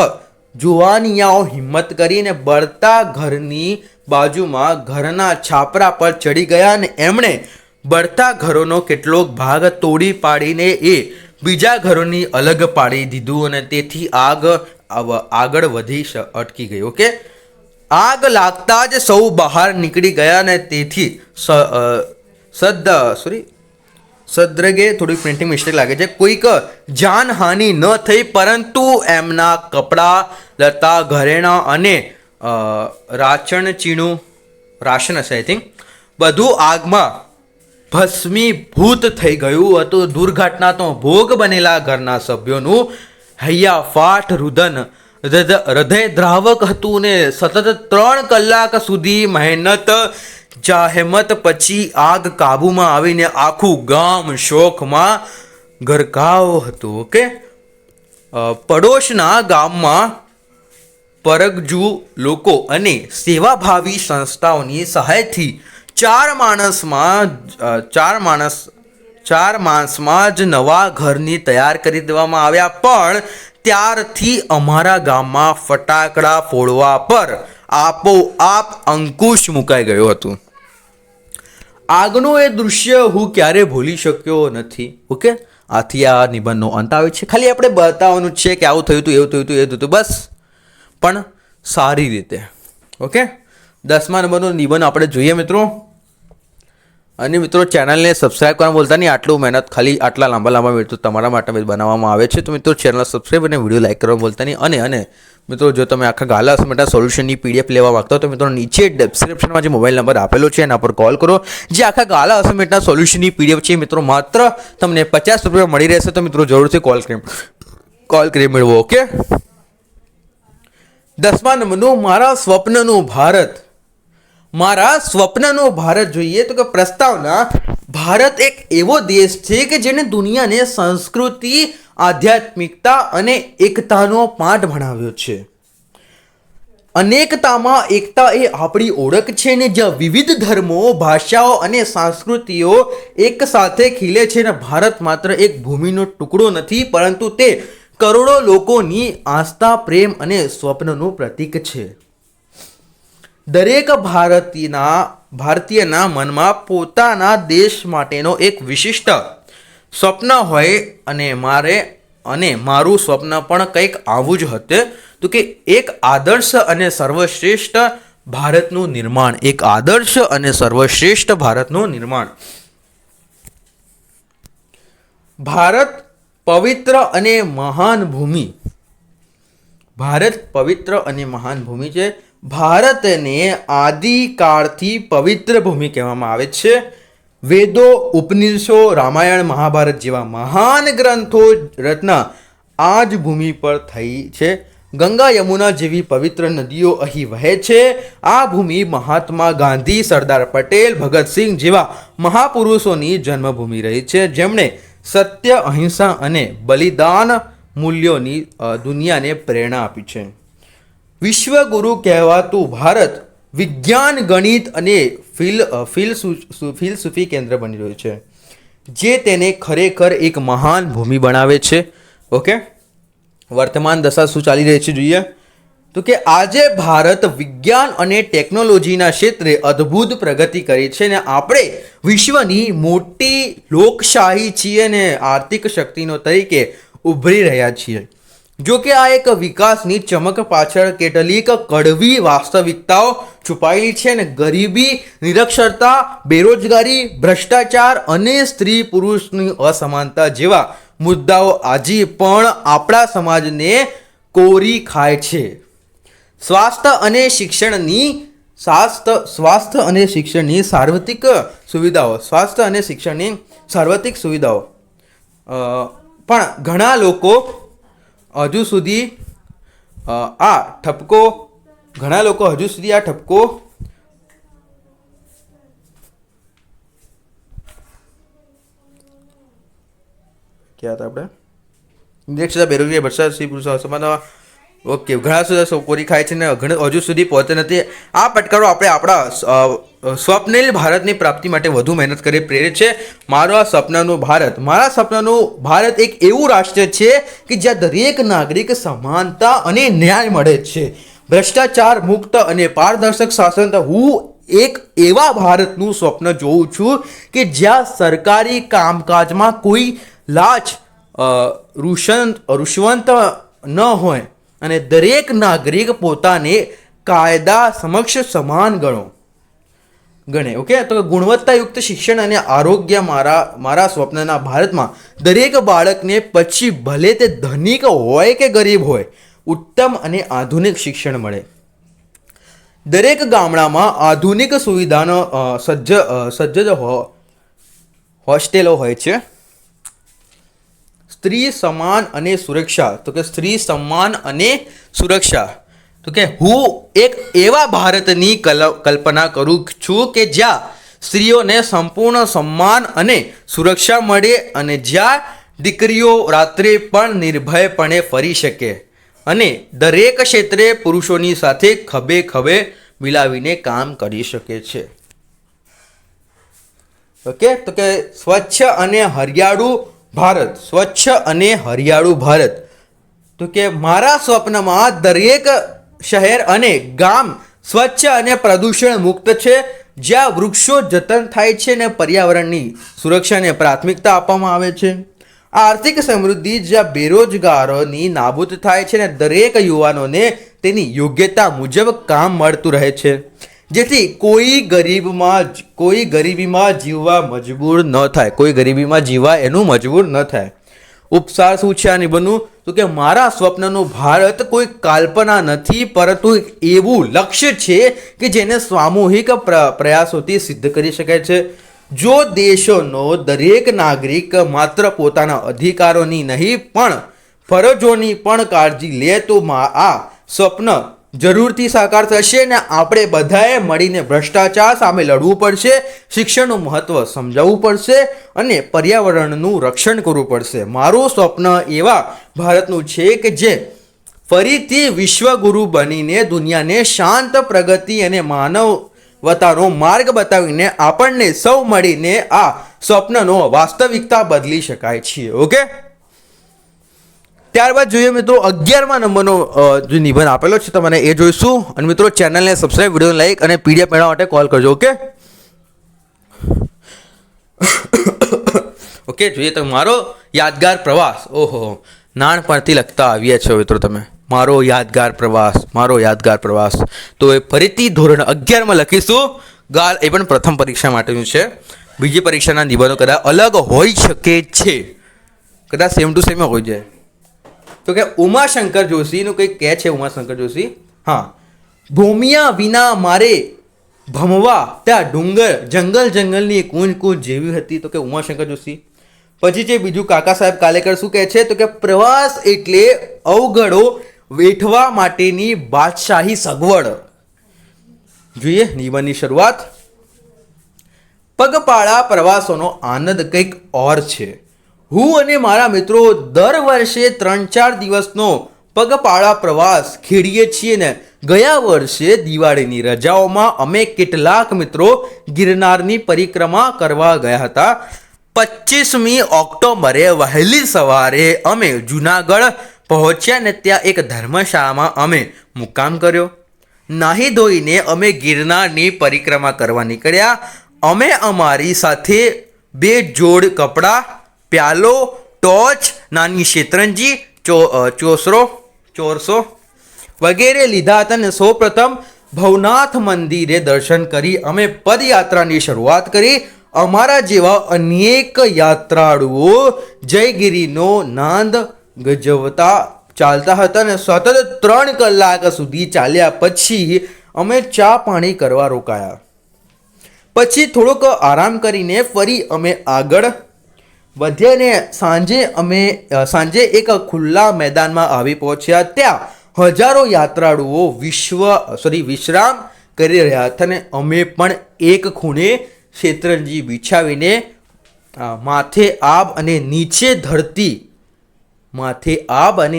જુવાનિયાઓ હિંમત કરીને બળતા ઘરની બાજુમાં ઘરના છાપરા પર ચડી ગયા અને એમણે બળતા ઘરોનો કેટલોક ભાગ તોડી પાડીને એ બીજા ઘરોની અલગ પાડી દીધું અને તેથી આગ આગળ વધી અટકી ગઈ. ઓકે, આગ લાગતા જ સૌ બહાર નીકળી ગયા અને તેથી સદ્રગે થોડી પ્રિન્ટિંગ મિસ્ટેક લાગે છે. કોઈક જાનહાનિ ન થઈ પરંતુ એમના કપડાં, લતા, ઘરેણાં અને રાશન હશે આઈ થિંક બધું આગમાં ભસ્મીભૂત થઈ ગયું હતું. દુર્ઘટનાનો ભોગ બનેલા ઘરના સભ્યોનું હૈયાફાટ હૃદય દ્રાવક હતું ને સતત 3 કલાક સુધી મહેનત જહેમત પછી આગ કાબૂમાં આવીને આખું ગામ શોકમાં ગરકાવ હતું. ઓકે, પડોશના ગામમાં પરગજુ લોકો અને સેવાભાવી સંસ્થાઓની સહાયથી 4 માસમાં જ નવા ઘરની તૈયાર કરી દેવામાં આવ્યા. પણ ત્યારથી અમારા ગામમાં ફટાકડા ફોડવા પર આપોઆપ અંકુશ મુકાઈ ગયો હતું. આગનું એ દૃશ્ય હું ક્યારે ભૂલી શક્યો નથી. ઓકે, આથી આ નિબંધનો અંત આવે છે. ખાલી આપણે બતાવવાનું છે કે આવું થયું હતું, એવું થયું હતું, એવું થયું હતું, બસ, પણ સારી રીતે. ઓકે, 10મા નંબરનો નિબંધ આપણે જોઈએ મિત્રો. અને મિત્રો ચેનલને સબસ્ક્રાઈબ કરવાનું બોલતા નહીં. આટલું મહેનત ખાલી આટલા લાંબા મિત્રો તમારા માટે બનાવવામાં આવે છે. તો મિત્રો ચેનલ સબસ્ક્રાઈબ અને વિડીયો લાઈક કરવાનું બોલતા નહીં. અને મિત્રો જો તમે આખા ગાલા અસાઇનમેન્ટના સોલ્યુશનની PDF લેવા માંગતા હો તો મિત્રો નીચે ડિસ્ક્રિપ્શનમાં જે મોબાઈલ નંબર આપેલો છે એના પર કોલ કરો. જે આખા ગાલા અસાઇનમેન્ટના સોલ્યુશનની PDF છે મિત્રો માત્ર તમને 50 રૂપિયા મળી રહેશે. તો મિત્રો જરૂરથી કોલ કરી મેળવો. ઓકે, 10મા નંબરનું મારા સ્વપ્નનું ભારત જોઈએ તો કે પ્રસ્તાવના. ભારત એક એવો દેશ છે કે જેને દુનિયાને સંસ્કૃતિ, આધ્યાત્મિકતા અને એકતાનો પાઠ ભણાવ્યો છે. અનેકતામાં એકતા એ આપણી ઓળખ છે ને જ્યાં વિવિધ ધર્મો, ભાષાઓ અને સંસ્કૃતિઓ એક સાથે ખીલે છે ને ભારત માત્ર એક ભૂમિનો ટુકડો નથી પરંતુ તે કરોડો લોકોની આસ્થા, પ્રેમ અને સ્વપ્નનું પ્રતીક છે. દરેક ભારતીયના મનમાં પોતાના દેશ માટેનો એક વિશિષ્ટ સ્વપ્ન હોય અને મારું સ્વપ્ન પણ કંઈક આવું જ હતું. તો કે એક આદર્શ અને સર્વશ્રેષ્ઠ ભારતનું નિર્માણ. એક આદર્શ અને સર્વશ્રેષ્ઠ ભારતનું નિર્માણ. ભારત પવિત્ર અને મહાન ભૂમિ. ભારત પવિત્ર અને મહાન ભૂમિ છે. ભારતને આદિકાળથી પવિત્ર ભૂમિ કહેવામાં આવે છે. વેદો, ઉપનિષદો, રામાયણ, મહાભારત જેવા મહાન ગ્રંથો રચના આ જ ભૂમિ પર થઈ છે. ગંગા, યમુના જેવી પવિત્ર નદીઓ અહીં વહે છે. આ ભૂમિ મહાત્મા ગાંધી, સરદાર પટેલ, ભગતસિંહ જેવા મહાપુરુષોની જન્મભૂમિ રહી છે જેમણે સત્ય, અહિંસા અને બલિદાન મૂલ્યોની દુનિયાને પ્રેરણા આપી છે. વિશ્વગુરુ કહેવાતું ભારત વિજ્ઞાન, ગણિત અને ફિલસૂફી કેન્દ્ર બની રહ્યું છે જે તેને ખરેખર એક મહાન ભૂમિ બનાવે છે. ઓકે, વર્તમાન દશા શું ચાલી રહી છે જોઈએ તો કે આજે ભારત વિજ્ઞાન અને ટેકનોલોજીના ક્ષેત્રે અદ્ભુત પ્રગતિ કરી છે ને આપણે વિશ્વની મોટી લોકશાહી છીએ ને આર્થિક શક્તિનો તરીકે ઉભરી રહ્યા છીએ. જો કે આ એક વિકાસની ચમક પાછળ કેટલીક કડવી વાસ્તવિકતાઓ છુપાયેલી છે ને ગરીબી, નિરક્ષરતા, બેરોજગારી, ભ્રષ્ટાચાર અને સ્ત્રી પુરુષની અસમાનતા જેવા મુદ્દાઓ આજે પણ આપણા સમાજને કોરી ખાય છે. સ્વાસ્થ્ય અને શિક્ષણની સાર્વત્રિક સુવિધાઓ પણ ઘણા લોકો હજુ સુધી આ ઠપકો ક્યાં હતા આપણે નિરક્ષરતા, બેરોજગારી, ભ્રષ્ટાચાર, સ્ત્રી પુરુષ અસમાનતા. ઓકે, ઘણા સુધી કોરી ખાય છે ને હજુ સુધી પહોંચે નથી. આ પડકારો આપણે આપણા સ્વપ્નિલ ભારતની પ્રાપ્તિ માટે વધુ મહેનત કરી પ્રેરિત છે. મારા સપનાનું ભારત એક એવું રાષ્ટ્ર છે કે જ્યાં દરેક નાગરિક સમાનતા અને ન્યાય મળે છે. ભ્રષ્ટાચાર મુક્ત અને પારદર્શક શાસન. હું એક એવા ભારતનું સ્વપ્ન જોઉં છું કે જ્યાં સરકારી કામકાજમાં કોઈ લાંચ, રૂશ્વત ન હોય અને દરેક નાગરિક પોતાને કાયદા સમક્ષ સમાન ગણે. ઓકે, તો ગુણવત્તાયુક્ત શિક્ષણ અને આરોગ્ય. મારા સ્વપ્નના ભારતમાં દરેક બાળકને પછી ભલે તે ધનિક હોય કે ગરીબ હોય ઉત્તમ અને આધુનિક શિક્ષણ મળે. દરેક ગામડામાં આધુનિક સુવિધાનો સજ્જ હોસ્ટેલો હોય છે. સ્ત્રી સન્માન અને સુરક્ષા. તો કે સ્ત્રી સન્માન અને સુરક્ષા. તો કે હું એક એવા ભારતની કલ્પના કરું છું કે જ્યાં સ્ત્રીઓને સંપૂર્ણ સન્માન અને સુરક્ષા મળે અને જ્યાં દીકરીઓ રાત્રે પણ નિર્ભયપણે ફરી શકે અને દરેક ક્ષેત્રે પુરુષોની સાથે ખભે ખભે મિલાવીને કામ કરી શકે છે. ઓકે, તો કે સ્વચ્છ અને હરિયાળું ભારત. સ્વચ્છ અને હરિયાળું ભારત. તો કે મારા સ્વપ્નમાં દરેક શહેર અને ગામ સ્વચ્છ અને પ્રદૂષણ મુક્ત છે, જ્યાં વૃક્ષો જતન થાય છે અને પર્યાવરણની સુરક્ષાને પ્રાથમિકતા આપવામાં આવે છે. આર્થિક સમૃદ્ધિ, જ્યાં બેરોજગારોની નાબૂદ થાય છે અને દરેક યુવાનોને તેની યોગ્યતા મુજબ કામ મળતું રહે છે, જેથી કોઈ ગરીબીમાં જીવવા મજબૂર ન થાય. કોઈ ગરીબીમાં જીવવા એનું મજબૂર ન થાય. ઉપસાર શું છે આ નિબંધનું? તો કે મારા સ્વપ્નનું ભારત કોઈ કલ્પના નથી, પરંતુ એક એવું લક્ષ્ય છે કે જેને સામૂહિક પ્રયાસોથી સિદ્ધ કરી શકાય છે. જો દેશનો દરેક નાગરિક માત્ર પોતાના અધિકારોની નહીં પણ ફરજોની પણ કાળજી લે તો આ સ્વપ્ન જરૂરથી સાકાર થશે ને આપણે બધાએ મળીને ભ્રષ્ટાચાર સામે લડવું પડશે, શિક્ષણનું મહત્ત્વ સમજાવવું પડશે અને પર્યાવરણનું રક્ષણ કરવું પડશે. મારું સ્વપ્ન એવા ભારતનું છે કે જે ફરીથી વિશ્વગુરુ બનીને દુનિયાને શાંત, પ્રગતિ અને માનવતાનો માર્ગ બતાવીને આપણને સૌ મળીને આ સ્વપ્નનો વાસ્તવિકતા બદલી શકાય છે. ઓકે, ત્યારબાદ જોઈએ મિત્રો 11મા નંબરનો જે નિબંધ આપેલો છે તમને એ જોઈશું. અને મિત્રો ચેનલને સબસ્ક્રાઈબ, વિડીયો લાઈક અને પીડીએફ મેળવવા માટે કોલ કરજો. ઓકે ઓકે, જોઈએ તો મારો યાદગાર પ્રવાસ. ઓહો, નાનપણથી લખતા આવ્યા છો મિત્રો તમે. મારો યાદગાર પ્રવાસ, મારો યાદગાર પ્રવાસ. તો એ ફરીથી ધોરણ 11માં લખીશું. એ પણ પ્રથમ પરીક્ષા માટેનું છે. બીજી પરીક્ષાના નિબંધો કદાચ અલગ હોઈ શકે છે, કદાચ સેમ ટુ સેમ હોઈ જાય. તો કે ઉમાશંકર જોશીનું કંઈક કહે છે. ઉમાશંકર જોશી, હા, ભૂમિયા વિના મારે ભમવા ત્યાં ડુંગર જંગલની કૂંજ જેવી હતી. તો કે ઉમાશંકર જોશી. પછી જે બીજું કાકા સાહેબ કાલેકર શું કહે છે? તો કે પ્રવાસ એટલે અવગડો વેઠવા માટેની બાદશાહી સગવડ. જોઈએ નિબંધની શરૂઆત. પગપાળા પ્રવાસોનો આનંદ કંઈક ઓર છે. હું અને મારા મિત્રો દર વર્ષે 3-4 દિવસનો પગપાળા પ્રવાસ ખેડીએ છીએ ને ગયા વર્ષે દિવાળીની રજાઓમાં અમે કેટલાક મિત્રો ગિરનારની પરિક્રમા કરવા ગયા હતા. 25મી ઓક્ટોબરે વહેલી સવારે અમે જુનાગઢ પહોંચ્યા ને ત્યાં એક ધર્મશાળામાં અમે મુક્કામ કર્યો. નાહી ધોઈને અમે ગિરનારની પરિક્રમા કરવા નીકળ્યા. અમે અમારી સાથે 2 જોડ કપડાં, પ્યાલો, ટોર્ચ, નાની શેતરંજી, ચોરસો વગેરે લીધા હતા અને સૌપ્રથમ ભવનાથ મંદિરે દર્શન કરી અમે પદયાત્રાની શરૂઆત કરી. અમારા જેવા અનેક યાત્રાળુઓ જયગીરીનો નાદ ગજવતા ચાલતા હતા અને સતત 3 કલાક સુધી ચાલ્યા પછી અમે ચા પાણી કરવા રોકાયા. પછી થોડોક આરામ કરીને ફરી અમે આગળ વધ્યા ને સાંજે એક ખુલ્લા મેદાનમાં આવી પહોંચ્યા. ત્યાં હજારો યાત્રાળુઓ વિશ્રામ કરી રહ્યા હતા અને અમે પણ એક ખૂણે શેતરંજી બિછાવીને માથે આબ અને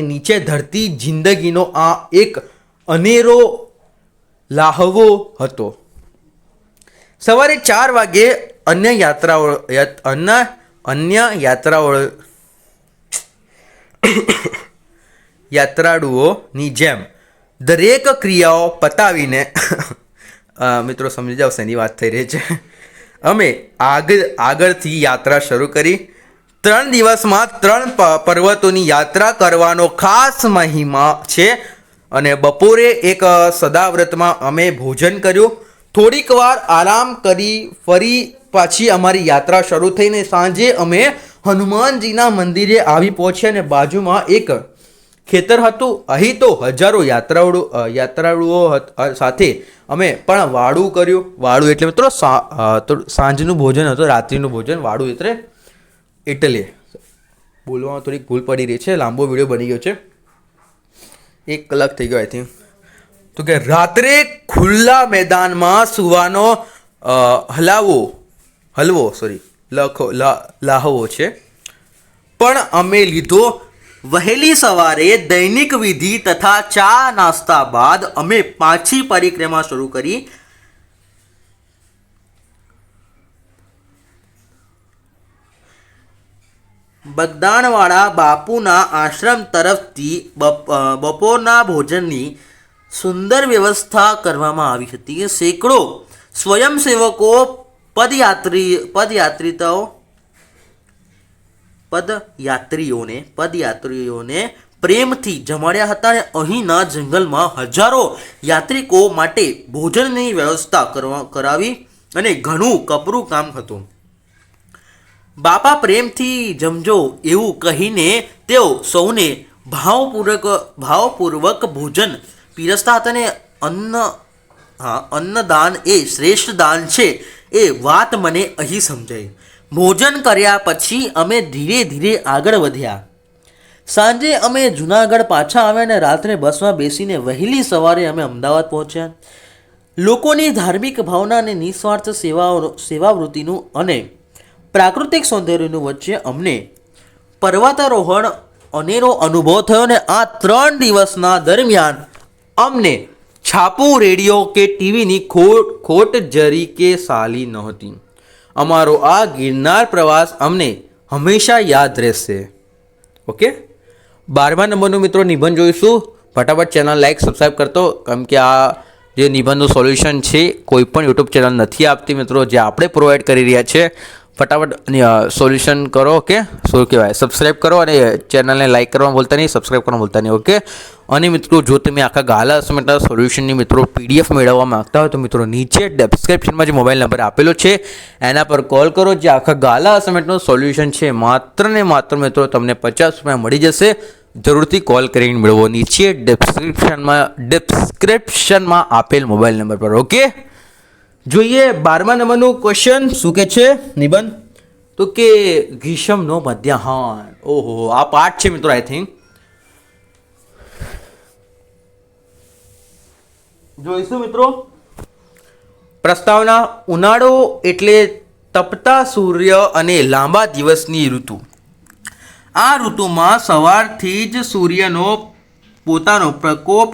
નીચે ધરતી જિંદગીનો આ એક અનેરો લાહવો હતો. સવારે 4 વાગે અન્ય યાત્રાળુઓની જેમ દરેક ક્રિયાઓ પતાવીને મિત્રો સમજી જાઓ શેની વાત થઈ રહી છે. અમે આગળથી યાત્રા શરૂ કરી. 3 દિવસમાં 3 પર્વતોની યાત્રા કરવાનો ખાસ મહિમા છે. અને બપોરે એક સદાવ્રતમાં અમે ભોજન કર્યું. થોડીક વાર આરામ કરી ફરી પાછી અમારી યાત્રા શરૂ થઈને સાંજે અમે હનુમાનજીના મંદિરે આવી પહોંચ્યા અને બાજુમાં એક ખેતર હતું. અહીં તો હજારો યાત્રાળુઓ સાથે અમે પણ વાડું કર્યું. વાડું એટલે મિત્રો સાંજનું ભોજન હતું, રાત્રિનું ભોજન. વાડું એટલે બોલવામાં થોડીક ભૂલ પડી રહી છે, લાંબો વિડીયો બની ગયો છે, 1 કલાક થઈ ગયો આઈ થિંક. તો કે રાત્રે ખુલ્લા મેદાનમાં સૂવાનો લાહવો છે, પણ અમે લીધો વહેલી સવારે. દૈનિક વિધિ તથા ચા નાસ્તા બાદ અમે પાછી પરિક્રમા શરૂ કરી. બગદાણવાળા બાપુના આશ્રમ તરફથી બપોરના ભોજનની સુંદર વ્યવસ્થા કરવામાં આવી હતી. સેંકડો સ્વયંસેવકો પદયાત્રીઓને પ્રેમથી જમાડ્યા હતા અને અહીંના જંગલમાં હજારો યાત્રિકો માટે ભોજનની વ્યવસ્થા કરાવી અને ઘણું કપરું કામ હતું. બાપા પ્રેમથી જમજો એવું કહીને તેઓ સૌને ભાવપૂર્વક ભોજન પીરસતા હતા. અને અન્નદાન એ શ્રેષ્ઠ દાન છે એ વાત મને અહીં સમજાઈ. ભોજન કર્યા પછી અમે ધીરે ધીરે આગળ વધ્યા. સાંજે અમે જુનાગઢ પાછા આવ્યા અને રાત્રે બસમાં બેસીને વહેલી સવારે અમે અમદાવાદ પહોંચ્યા. લોકોની ધાર્મિક ભાવના અને નિસ્વાર્થ સેવાવૃત્તિનું અને પ્રાકૃતિક સૌંદર્યનું વચ્ચે અમને પર્વતારોહણ અનેરો અનુભવ થયો. અને આ 3 દિવસના દરમિયાન અમને છાપું, રેડિયો કે ટીવીની ખોટ જરી કે સાલી નહોતી. અમારો આ ગિરનાર પ્રવાસ અમને હંમેશા યાદ રહેશે. ઓકે, 12મા નંબરનું મિત્રો નિબંધ જોઈશું. ફટાફટ ચેનલ લાઈક સબસ્ક્રાઈબ કરતો, કેમ કે આ જે નિબંધનું સોલ્યુશન છે કોઈ પણ યુટ્યુબ ચેનલ નથી આપતી મિત્રો, જે આપણે પ્રોવાઈડ કરી રહ્યા છે. ફટાફટ સોલ્યુશન કરો. ઓકે, શું કહેવાય, સબસ્ક્રાઈબ કરો અને ચેનલને લાઈક કરવાનું ભૂલતા નહીં, સબસ્ક્રાઈબ કરવાનું ભૂલતા નહીં. ઓકે, અને મિત્રો જો તમે આખા ગાલા અસાઇનમેન્ટના સોલ્યુશનની મિત્રો PDF મેળવવા માંગતા હોય તો મિત્રો નીચે ડિસ્ક્રિપ્શનમાં જે મોબાઈલ નંબર આપેલો છે એના પર કોલ કરો. જે આખા ગાલા અસાઇનમેન્ટનું સોલ્યુશન છે માત્ર ને માત્ર મિત્રો તમને 50 રૂપિયા મળી જશે. જરૂરથી કોલ કરીને મેળવો નીચે ડિસ્ક્રિપ્શનમાં આપેલ મોબાઈલ નંબર પર. ઓકે, જોઈએ 12મા નંબરનું ક્વેશ્ચન શું કે છે નિબંધ. તો કે ગ્રીષ્મનો મધ્યાહન. ઓહો, આ પાઠ છે મિત્રો. આઈ થિંક જોઈશું મિત્રો. પ્રસ્તાવના: ઉનાળો એટલે તપતા સૂર્ય અને લાંબા દિવસની ઋતુ. આ ઋતુમાં સવારથી જ સૂર્યનો પોતાનો પ્રકોપ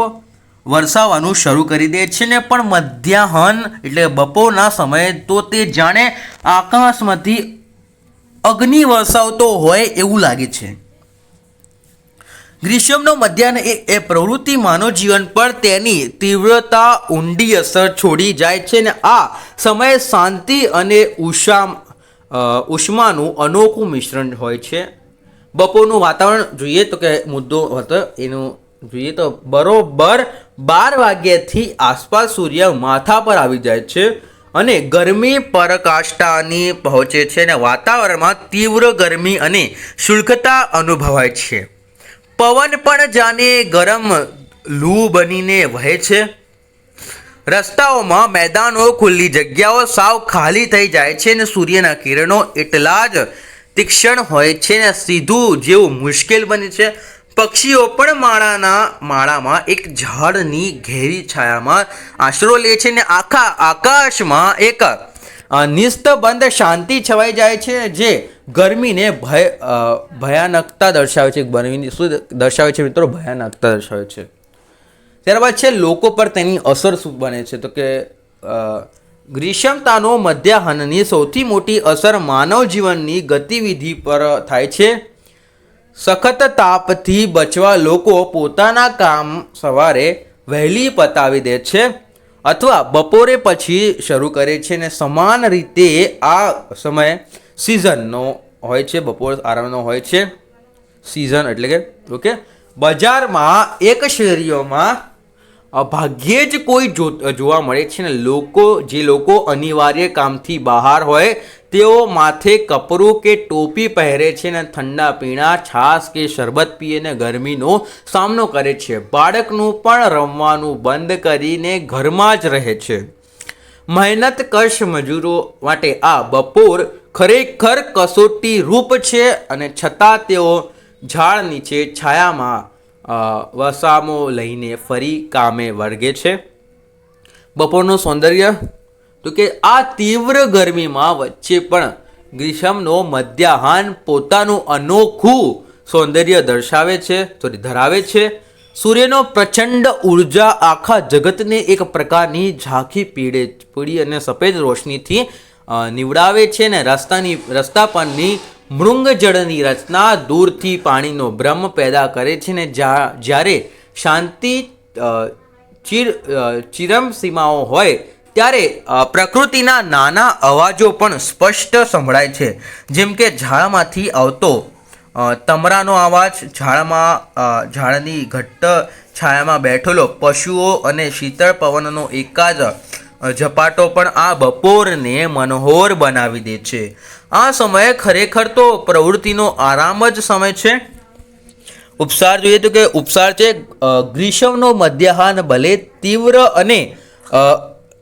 વરસાવવાનું શરૂ કરી દે છે ને પણ મધ્યાહન એટલે બપોરના સમયે તો તે જાણે આકાશમાંથી અગ્નિ વરસાવતો હોય એવું લાગે છે. ગ્રીષ્મનો મધ્યાહન એ પ્રવૃત્તિ માનવ જીવન પર તેની તીવ્રતા ઊંડી અસર છોડી જાય છે ને આ સમયે શાંતિ અને ઉષ્માનું અનોખું મિશ્રણ હોય છે. બપોરનું વાતાવરણ જોઈએ તો કે મુદ્દો હતો એનું જોઈએ તો બરોબર 12 વાગ્યાથી આસપાસ સૂર્ય માથા પર આવી જાય છે અને ગરમી પરાકાષ્ઠાની પહોંચે છે અને વાતાવરણમાં તીવ્ર ગરમી અને શુષ્કતા અનુભવાય છે. પવન પણ જાણે ગરમ લૂ બનીને વહે છે. રસ્તાઓમાં મેદાનો, ખુલ્લી જગ્યાઓ સાવ ખાલી થઈ જાય છે અને સૂર્યના કિરણો એટલા જ તીક્ષ્ણ હોય છે ને સીધું જેવું મુશ્કેલ બને છે. પક્ષીઓ પણ માળામાં એક ઝાડની ઘેરી છાયામાં આશરો લે છે ને આખા આકાશમાં એક નિસ્તબંધ શાંતિ છવાઈ જાય છે જે ગરમીને ભયાનકતા દર્શાવે છે. ગરમીની શું દર્શાવે છે મિત્રો? ભયાનકતા દર્શાવે છે. ત્યારબાદ છે લોકો પર તેની અસર શું બને છે. તો કે ગ્રીષ્મતાનો મધ્યાહનની સૌથી મોટી અસર માનવ જીવનની ગતિવિધિ પર થાય છે. સખત તાપથી બચવા લોકો પોતાના કામ સવારે વહેલી પતાવી દે છે અથવા બપોરે પછી શરૂ કરે છે ને સમાન રીતે આ સમય સિઝનનો હોય છે. બપોર આરામનો હોય છે સિઝન એટલે કે. ઓકે, બજારમાં એક શેરીઓમાં ભાગ્યે જ કોઈ જોવા મળે છે ને જે લોકો અનિવાર્ય કામથી બહાર હોય તેઓ માથે કપડું કે ટોપી પહેરે છે ને ઠંડા પીણા, છાશ કે શરબત પીને ગરમીનો સામનો કરે છે. બાળકનું પણ રમવાનું બંધ કરીને ઘરમાં જ રહે છે. મહેનત કશ મજૂરો માટે આ બપોર ખરેખર કસોટી રૂપ છે અને છતાં તેઓ ઝાડ નીચે છાયામાં વસામો લઈને ફરી કામે વળગે છે. બપોરનું સૌંદર્ય તો કે આ તીવ્ર ગરમીમાં વચ્ચે પણ ગ્રીષ્મનો મધ્યાહન પોતાનું અનોખું સૌંદર્ય ધરાવે છે. સૂર્યનો પ્રચંડ ઉર્જા આખા જગતને એક પ્રકારની ઝાંખી પીળી અને સફેદ રોશનીથી નીવડાવે છે ને રસ્તા પરની મૃંગજળની રચના દૂરથી પાણીનો ભ્રમ પેદા કરે છે ને જ્યારે શાંતિ ચિરમસીમાઓ હોય ત્યારે પ્રકૃતિના નાના અવાજો પણ સ્પષ્ટ સંભળાય છે, જેમ કે ઝાડમાંથી આવતો તમરાનો અવાજ, ઝાડની ઘટ્ટ છાયામાં બેઠેલો પશુઓ અને શીતળ પવનનો એકાદ ઝપાટો પણ આ બપોરને મનોહર બનાવી દે છે. આ સમય ખરેખર તો પ્રવૃત્તિનો આરામ જ સમય છે. ઉપસાર જોઈએ તો કે ઉપસાર છે ગ્રીષ્મનો મધ્યાહન ભલે તીવ્ર અને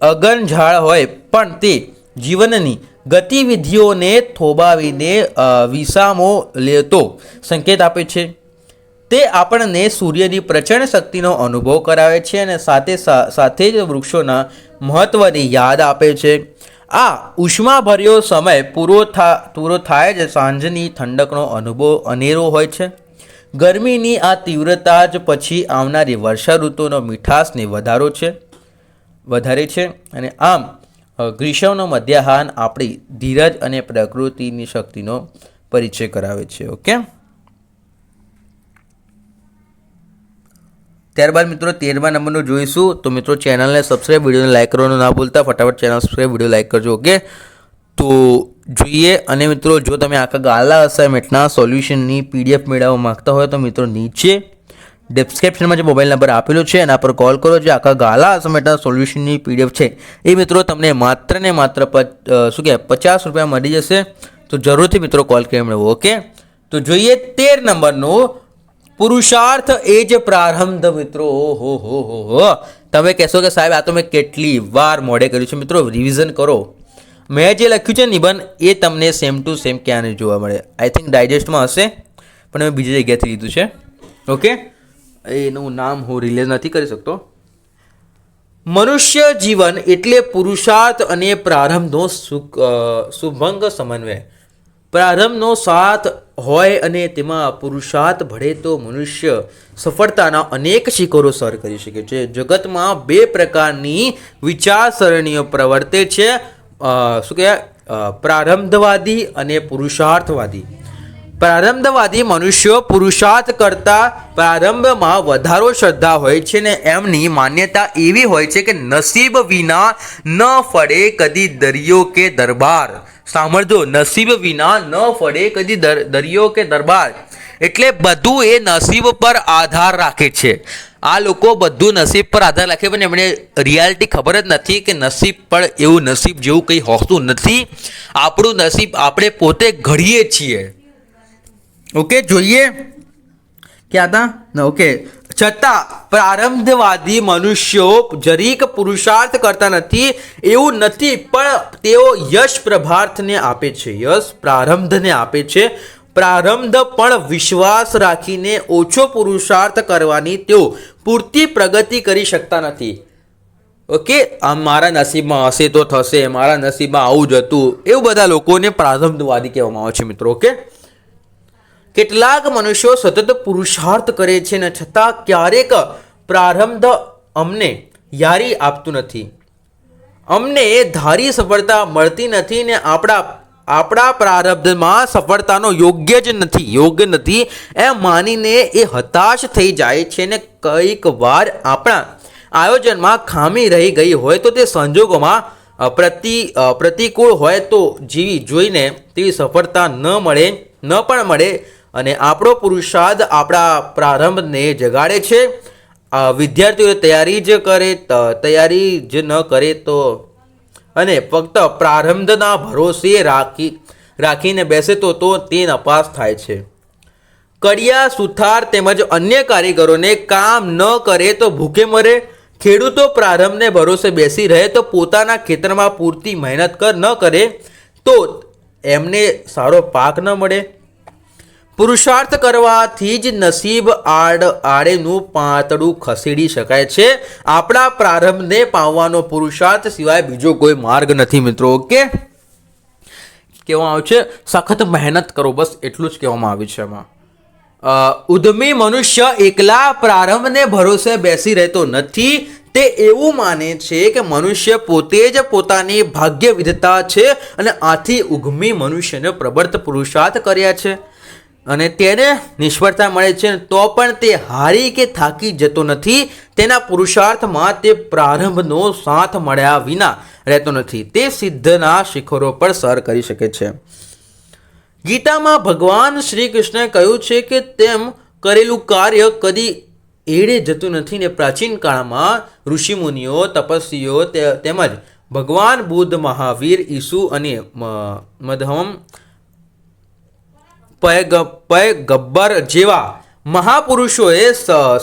અગનઝાળ હોય પણ તે જીવનની ગતિવિધિઓને થોભાવીને વિસામો લેતો સંકેત આપે છે. તે આપણને સૂર્યની પ્રચંડ શક્તિનો અનુભવ કરાવે છે અને સાથે જ વૃક્ષોના મહત્ત્વની યાદ આપે છે. આ ઉષ્માભર્યો સમય પૂરો થાય જ સાંજની ઠંડકનો અનુભવ અનેરો હોય છે. ગરમીની આ તીવ્રતા જ પછી આવનારી વર્ષા ઋતુનો મીઠાશને વધારે છે અને આમ ગ્રીષ્મનો મધ્યાહન આપણી ધીરજ અને પ્રકૃતિની શક્તિનો પરિચય કરાવે છે. ઓકે, ત્યારબાદ મિત્રો 13મા નંબરનું જોઈશું. તો મિત્રો ચેનલને સબસ્ક્રાઈબ, વિડીયોને લાઈક કરવાનું ના ભૂલતા. ફટાફટ ચેનલ સબસ્ક્રાઈબ, વિડીયો લાઈક કરજો. ઓકે, તો જોઈએ. અને મિત્રો જો તમે આખા ગાલા અસાઇનમેન્ટના સોલ્યુશનની PDF મેળવવા માગતા હોય તો મિત્રો નીચે ડિસ્ક્રિપ્શનમાં જે મોબાઈલ નંબર આપેલો છે એના પર કોલ કરો. જે આખા ગાલા અસાઇનમેન્ટના સોલ્યુશનની PDF છે એ મિત્રો તમને માત્ર ને માત્ર 50 રૂપિયા મળી જશે. તો જરૂરથી મિત્રો કોલ કરી મેળવો. ઓકે, તો જોઈએ 13 નંબરનું પુરુષાર્થ એ જ પ્રારંભ. મિત્રો હો તમે કહેશો કે સાહેબ આ તો મેં કેટલી વાર મોડે કર્યું છે. મિત્રો રિવિઝન કરો. મેં જે લખ્યું છે નિબંધ એ તમને સેમ ટુ સેમ ક્યાં નહીં જોવા મળે. આઈ થિંક ડાયજેસ્ટમાં હશે પણ મેં બીજી જગ્યાથી લીધું છે. ઓકે, એનું નામ હું રિલીઝ નથી કરી શકતો. મનુષ્ય જીવન એટલે પુરુષાર્થ અને પ્રારંભનો સુભંગ સમન્વય. પ્રારંભનો સાથ હોય અને તેમાં પુરુષાર્થ ભળે તો મનુષ્ય સફળતાના અનેક શિખરો સર કરી શકે છે. જગતમાં બે પ્રકારની વિચારસરણીઓ પ્રવર્તે છે. પ્રારંભવાદી અને પુરુષાર્થવાદી. પ્રારંભવાદી મનુષ્યો પુરુષાર્થ કરતા પ્રારંભમાં વધારો શ્રદ્ધા હોય છે ને એમની માન્યતા એવી હોય છે કે નસીબ વિના ન ફળે કદી દરિયો કે દરબાર. સાંભળજો, નસીબ વિના ન ફળે કદી દરિયો કે દરબાર. એટલે બધું એ નસીબ પર આધાર રાખે છે. આ લોકો બધું નસીબ પર આધાર રાખે પણ એમને રિયાલિટી ખબર જ નથી કે નસીબ પણ એવું નસીબ જેવું કંઈ હોતું નથી. આપણું નસીબ આપણે પોતે ઘડીએ છીએ. ઓકે, જોઈએ ક્યાં હતા. ઓકે, છતાં પ્રારંભવાદી મનુષ્યો જરીક પુરુષાર્થ કરતા નથી એવું નથી, પણ તેઓ યશ પ્રારંભને આપે છે. યશ પ્રારંભને આપે છે. પ્રારંભ પણ વિશ્વાસ રાખીને ઓછો પુરુષાર્થ કરવાની તેઓ પૂરતી પ્રગતિ કરી શકતા નથી. ઓકે, આમ મારા નસીબમાં હશે તો થશે, મારા નસીબમાં આવું જ હતું, એવું બધા લોકોને પ્રારંભવાદી કહેવામાં આવે છે મિત્રો. ઓકે, કેટલાક મનુષ્યો સતત પુરુષાર્થ કરે છે ને છતાં ક્યારેક પ્રારંભ અમને યારી આપતું નથી. અમને ધારી સફળતા મળતી નથી ને આપણા પ્રારબ્ધમાં સફળતાનો યોગ્ય નથી એમ માનીને એ હતાશ થઈ જાય છે ને કઈક વાર આપણા આયોજનમાં ખામી રહી ગઈ હોય તો તે સંજોગોમાં પ્રતિકૂળ હોય તો જીવી જોઈને તેવી સફળતા ન પણ મળે અને આપણો પુરુષાર્થ આપણા પ્રારંભને જગાડે છે. વિદ્યાર્થીઓ તૈયારી જ ન કરે તો અને ફક્ત પ્રારંભના ભરોસે રાખીને બેસે તો તે નપાસ થાય છે. કડિયા, સુથાર તેમજ અન્ય કારીગરોને કામ ન કરે તો ભૂખે મરે. ખેડૂતો પ્રારંભને ભરોસે બેસી રહે તો પોતાના ખેતરમાં પૂરતી મહેનત ન કરે તો એમને સારો પાક ન મળે. પુરુષાર્થ કરવાથી જ નસીબ આડેનું પાતળું ખસેડી શકાય છે. આપણા પ્રારંભને પામવાનો પુરુષાર્થ સિવાય બીજો કોઈ માર્ગ નથી મિત્રો. ઓકે, કહેવામાં આવ્યું છે સખત મહેનત કરો, બસ એટલું જ કહેવામાં આવ્યું છે એમાં. ઉદ્યમી મનુષ્ય એકલા પ્રારંભને ભરોસે બેસી રહેતો નથી. તે એવું માને છે કે મનુષ્ય પોતે જ પોતાની ભાગ્ય વિધાતા છે અને આથી ઉદ્યમી મનુષ્યને પ્રબળ પુરુષાર્થ કર્યા છે અને તેને નિષ્ફળતા મળે છે તો પણ તે હારી કે થાકી જતો નથી. તેના પુરુષાર્થમાં તે પ્રારંભનો સાથ મળ્યા વિના રહેતો નથી. તે સિદ્ધના શિખરો પર સર કરી શકે છે. ગીતામાં ભગવાન શ્રી કૃષ્ણે કહ્યું છે કે તેમ કરેલું કાર્ય કદી એળે જતું નથી ને પ્રાચીન કાળમાં ઋષિમુનિઓ, તપસ્વીઓ તેમજ ભગવાન બુદ્ધ, મહાવીર, ઈસુ અને મધમ પયગબ્બર જેવા મહાપુરુષોએ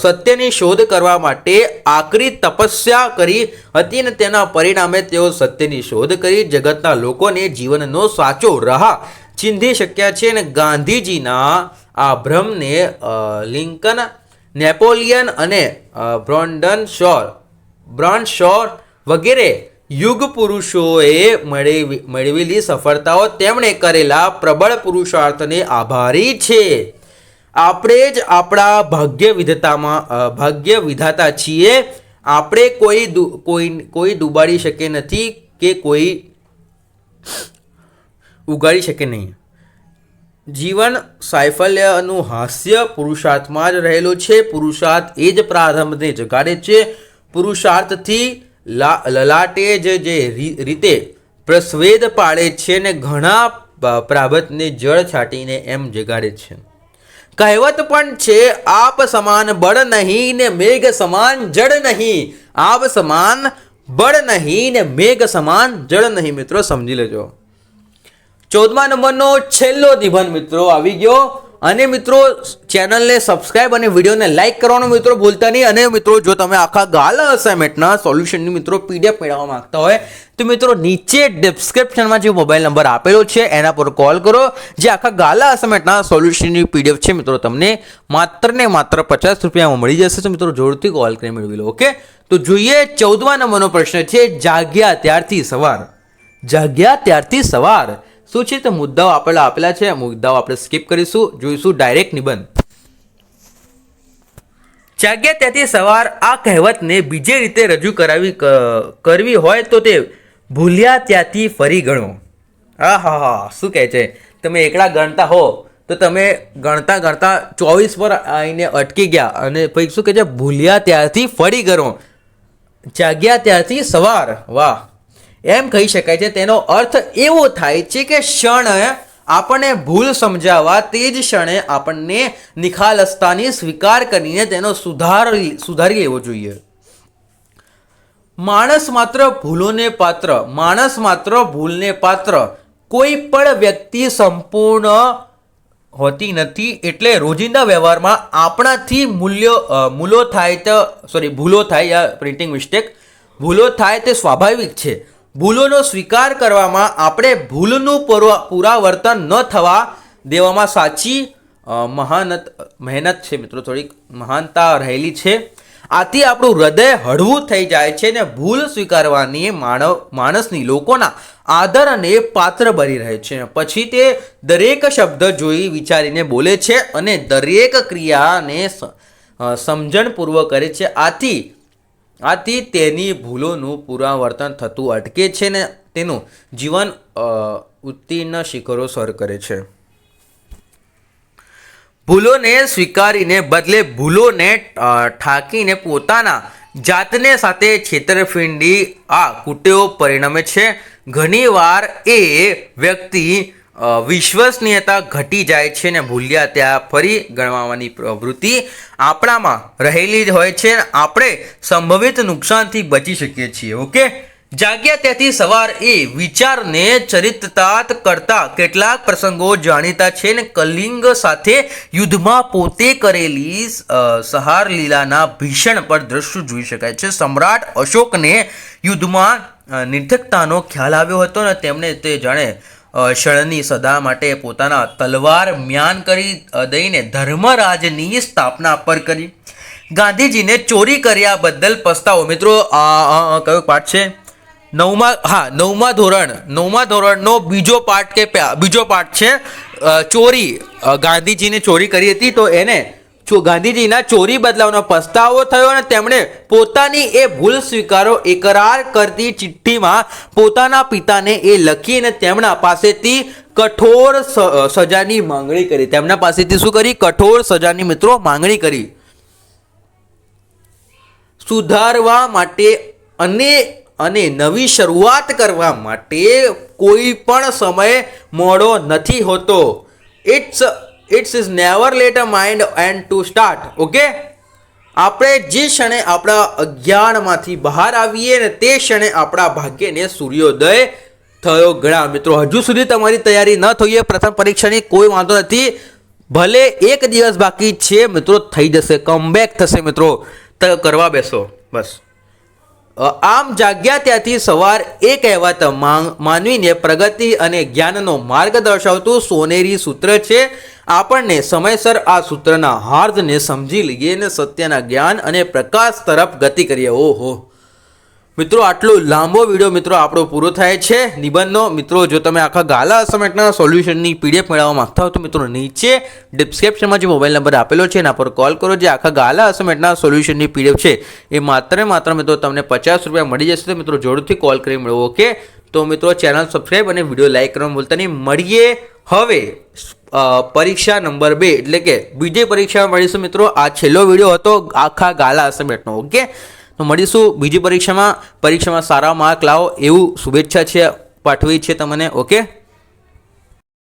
સત્યની શોધ કરવા માટે આકરી તપસ્યા કરી હતી અને તેના પરિણામે તેઓ સત્યની શોધ કરી જગતના લોકોને જીવનનો સાચો રાહ ચીંધી શક્યા છે. અને ગાંધીજીના આ ભ્રમને લિંકન, નેપોલિયન અને બ્રોન્ડ શો વગેરે યુગ પુરુષોએ મેળવેલી સફળતાઓ તેમણે કરેલા પ્રબળ પુરુષાર્થને આભારી છે. આપણે જ આપણા ભાગ્ય વિધાતા છીએ. આપણે કોઈ ડૂબાડી શકે નથી કે કોઈ ઉગાડી શકે નહીં. જીવન સાફલ્યનું હાસ્ય પુરુષાર્થમાં જ રહેલું છે. પુરુષાર્થ એ જ પ્રારંભને જગાડે છે. પુરુષાર્થથી લલાટે જે રીતે પ્રસ્વેદ પાડે છે ને ઘણા પ્રારબ્ધને જળ છાંટીને એમ જગાડે છે. કહેવત પણ છે આપ સમાન બળ નહીં ને મેઘ સમાન જળ નહીં. આપ સમાન બળ નહીં ને મેઘ સમાન જળ નહીં. મિત્રો સમજી લેજો. 14મા નંબરનો છેલ્લો નિબંધ મિત્રો આવી ગયો. અને મિત્રો ચેનલને સબસ્ક્રાઇબ અને વિડીયોને લાઇક કરવાનું મિત્રો ભૂલતા નહીં. અને મિત્રો જો તમે આખા ગાલા અસાઇનમેન્ટના સોલ્યુશનની મિત્રો પીડીએફ મેળવવા માંગતા હોય તો મિત્રો નીચે ડિસ્ક્રિપ્શનમાં જે મોબાઈલ નંબર આપેલો છે એના પર કોલ કરો. જે આખા ગાલા અસાઇનમેન્ટના સોલ્યુશનની પીડીએફ છે મિત્રો તમને માત્ર ને માત્ર 50 રૂપિયામાં મળી જશે. તો મિત્રો જોરથી કોલ કરી મેળવી લો. ઓકે, તો જોઈએ 14મા નંબરનો પ્રશ્ન છે જાગ્યા ત્યારથી સવાર. જાગ્યા ત્યારથી સવાર શું છે? તો મુદ્દાઓ આપેલા છે. મુદ્દાઓ આપણે સ્કીપ કરીશું, જોઈશું ડાયરેક્ટ નિબંધ. જાગ્યા ત્યાંથી સવાર આ કહેવતને બીજી રીતે રજૂ કરવી હોય તો તે ભૂલ્યા ત્યાંથી ફરી ગણો. હા, શું કહે છે? તમે એકલા ગણતા હો તો તમે ગણતા 24 પર આવીને અટકી ગયા અને પછી શું કહે છે? ભૂલ્યા ત્યારથી ફરી ગણો. જાગ્યા ત્યારથી સવાર. વાહ, એમ કહી શકાય છે. તેનો અર્થ એવો થાય છે કે ક્ષણ આપણને ભૂલ સમજાવવા તે જ ક્ષણે આપણને નિખાલસતાની સ્વીકાર કરીને તેનો સુધારી લેવો જોઈએ. માણસ માત્ર ભૂલને પાત્ર. કોઈ પણ વ્યક્તિ સંપૂર્ણ હોતી નથી. એટલે રોજિંદા વ્યવહારમાં આપણાથી ભૂલો થાય પ્રિન્ટિંગ મિસ્ટેક ભૂલો થાય તે સ્વાભાવિક છે. ભૂલોનો સ્વીકાર કરવામાં આપણે ભૂલનું પુનરાવર્તન ન થવા દેવામાં સાચી મહેનત છે મિત્રો. થોડીક મહાનતા રહેલી છે. આથી આપણું હૃદય હળવું થઈ જાય છે ને ભૂલ સ્વીકારવાની માણસની લોકોના આદર અને પાત્ર બની રહે છે. પછી તે દરેક શબ્દ જોઈ વિચારીને બોલે છે અને દરેક ક્રિયાને સમજણપૂર્વક કરે છે. આથી તેની ભૂલોનું પુનરાવર્તન થતું અટકે છે ને તેનું જીવન ઉત્તીર્ણ શિખરો સર કરે છે. ભૂલોને સ્વીકારીને બદલે ભૂલોને ઠાકીને પોતાના જાતને સાથે છેતરપિંડી આ કુટેવો પરિણમે છે. ઘણીવાર એ વ્યક્તિ વિશ્વસનીયતા ઘટી જાય છે ને ભૂલ્યા ત્યાં ફરી ગણવાની પ્રવૃત્તિ આપણામાં રહેલી જ હોય છે. આપણે સંભવિત નુકસાનથી બચી શકીએ છીએ. ઓકે, જાગ્યા ત્યાંથી સવાર એ વિચારને ચરિતાર્થ કરતા કેટલાક પ્રસંગો જાણીતા છે ને કલિંગ સાથે યુદ્ધમાં પોતે કરેલી સહાર લીલાના ભીષણ પર દ્રશ્યો જોઈ શકાય છે. સમ્રાટ અશોકને યુદ્ધમાં નિર્થકતાનો ખ્યાલ આવ્યો હતો ને તેમણે તે જાણે ક્ષણની સદા માટે પોતાના તલવાર મ્યાન કરી દઈને ધર્મરાજની સ્થાપના પર કરી. ગાંધીજીને ચોરી કર્યા બદલ પસ્તાવો. મિત્રો કયો પાઠ છે? નવમા ધોરણનો બીજો પાઠ છે ચોરી. ગાંધીજીને ચોરી કરી હતી તો એને ગાંધીજીના ચોરી બદલાવનો પસ્તાવો થયો અને તેમણે પોતાની એ ભૂલ સ્વીકારો એકરાર કરતી ચિઠ્ઠીમાં પોતાના પિતાને એ લખીને તેમના પાસેથી કઠોર સજાની માંગણી કરી. તેમના પાસેથી શું કરી? કઠોર સજાની મિત્રો માંગણી કરી. સુધારવા માટે અને નવી શરૂઆત કરવા માટે કોઈ પણ સમય મોડો નથી હોતો. It's is never late a mind and to start. Okay, આપણે જે ક્ષણે આપણા અજ્ઞાનમાંથી બહાર આવીએ ને તે ક્ષણે આપણા ભાગ્યને સૂર્યોદય થયો ગણા. મિત્રો હજુ સુધી તમારી તૈયારી ન થઈ હોય પ્રથમ પરીક્ષાની, કોઈ વાંધો નથી. ભલે એક દિવસ બાકી છે મિત્રો, થઈ જશે, કમબેક થશે મિત્રો. કરવા બેસો બસ. આમ જાગ્યા ત્યાંથી સવાર એ કહેવત માનવીને પ્રગતિ અને જ્ઞાનનો માર્ગ દર્શાવતું સોનેરી સૂત્ર છે. આપણને સમયસર આ સૂત્રના હાર્દને સમજી લઈએ અને સત્યના જ્ઞાન અને પ્રકાશ તરફ ગતિ કરીએ. ઓહો મિત્રો, આટલો લાંબો વિડીયો મિત્રો આપણો પૂરો થાય છે નિબંધનો. મિત્રો જો તમે આખા ગાલા અસાઇનમેન્ટના સોલ્યુશનની પીડીએફ મેળવવા માંગતા હો તો મિત્રો નીચે ડિસ્ક્રિપ્શનમાં જે મોબાઈલ નંબર આપેલો છે એના પર કોલ કરો. જે આખા ગાલા અસાઇનમેન્ટના સોલ્યુશનની પીડીએફ છે એ માત્ર મિત્રો તમને 50 રૂપિયા મળી જશે. તો મિત્રો જોરથી કોલ કરી મેળવો. ઓકે, તો મિત્રો ચેનલ સબસ્ક્રાઈબ અને વિડીયો લાઈક કરવાનું ભૂલતા નહીં. મળીએ હવે પરીક્ષા નંબર 2 એટલે કે બીજી પરીક્ષામાં મળીશું મિત્રો. આ છેલ્લો વિડીયો હતો આખા ગાલા અસાઇનમેન્ટનો. ઓકે, તો મળીશું બીજી પરીક્ષામાં સારા માર્ક લાવો એવું શુભેચ્છા છે પાઠવી છે તમને. ઓકે.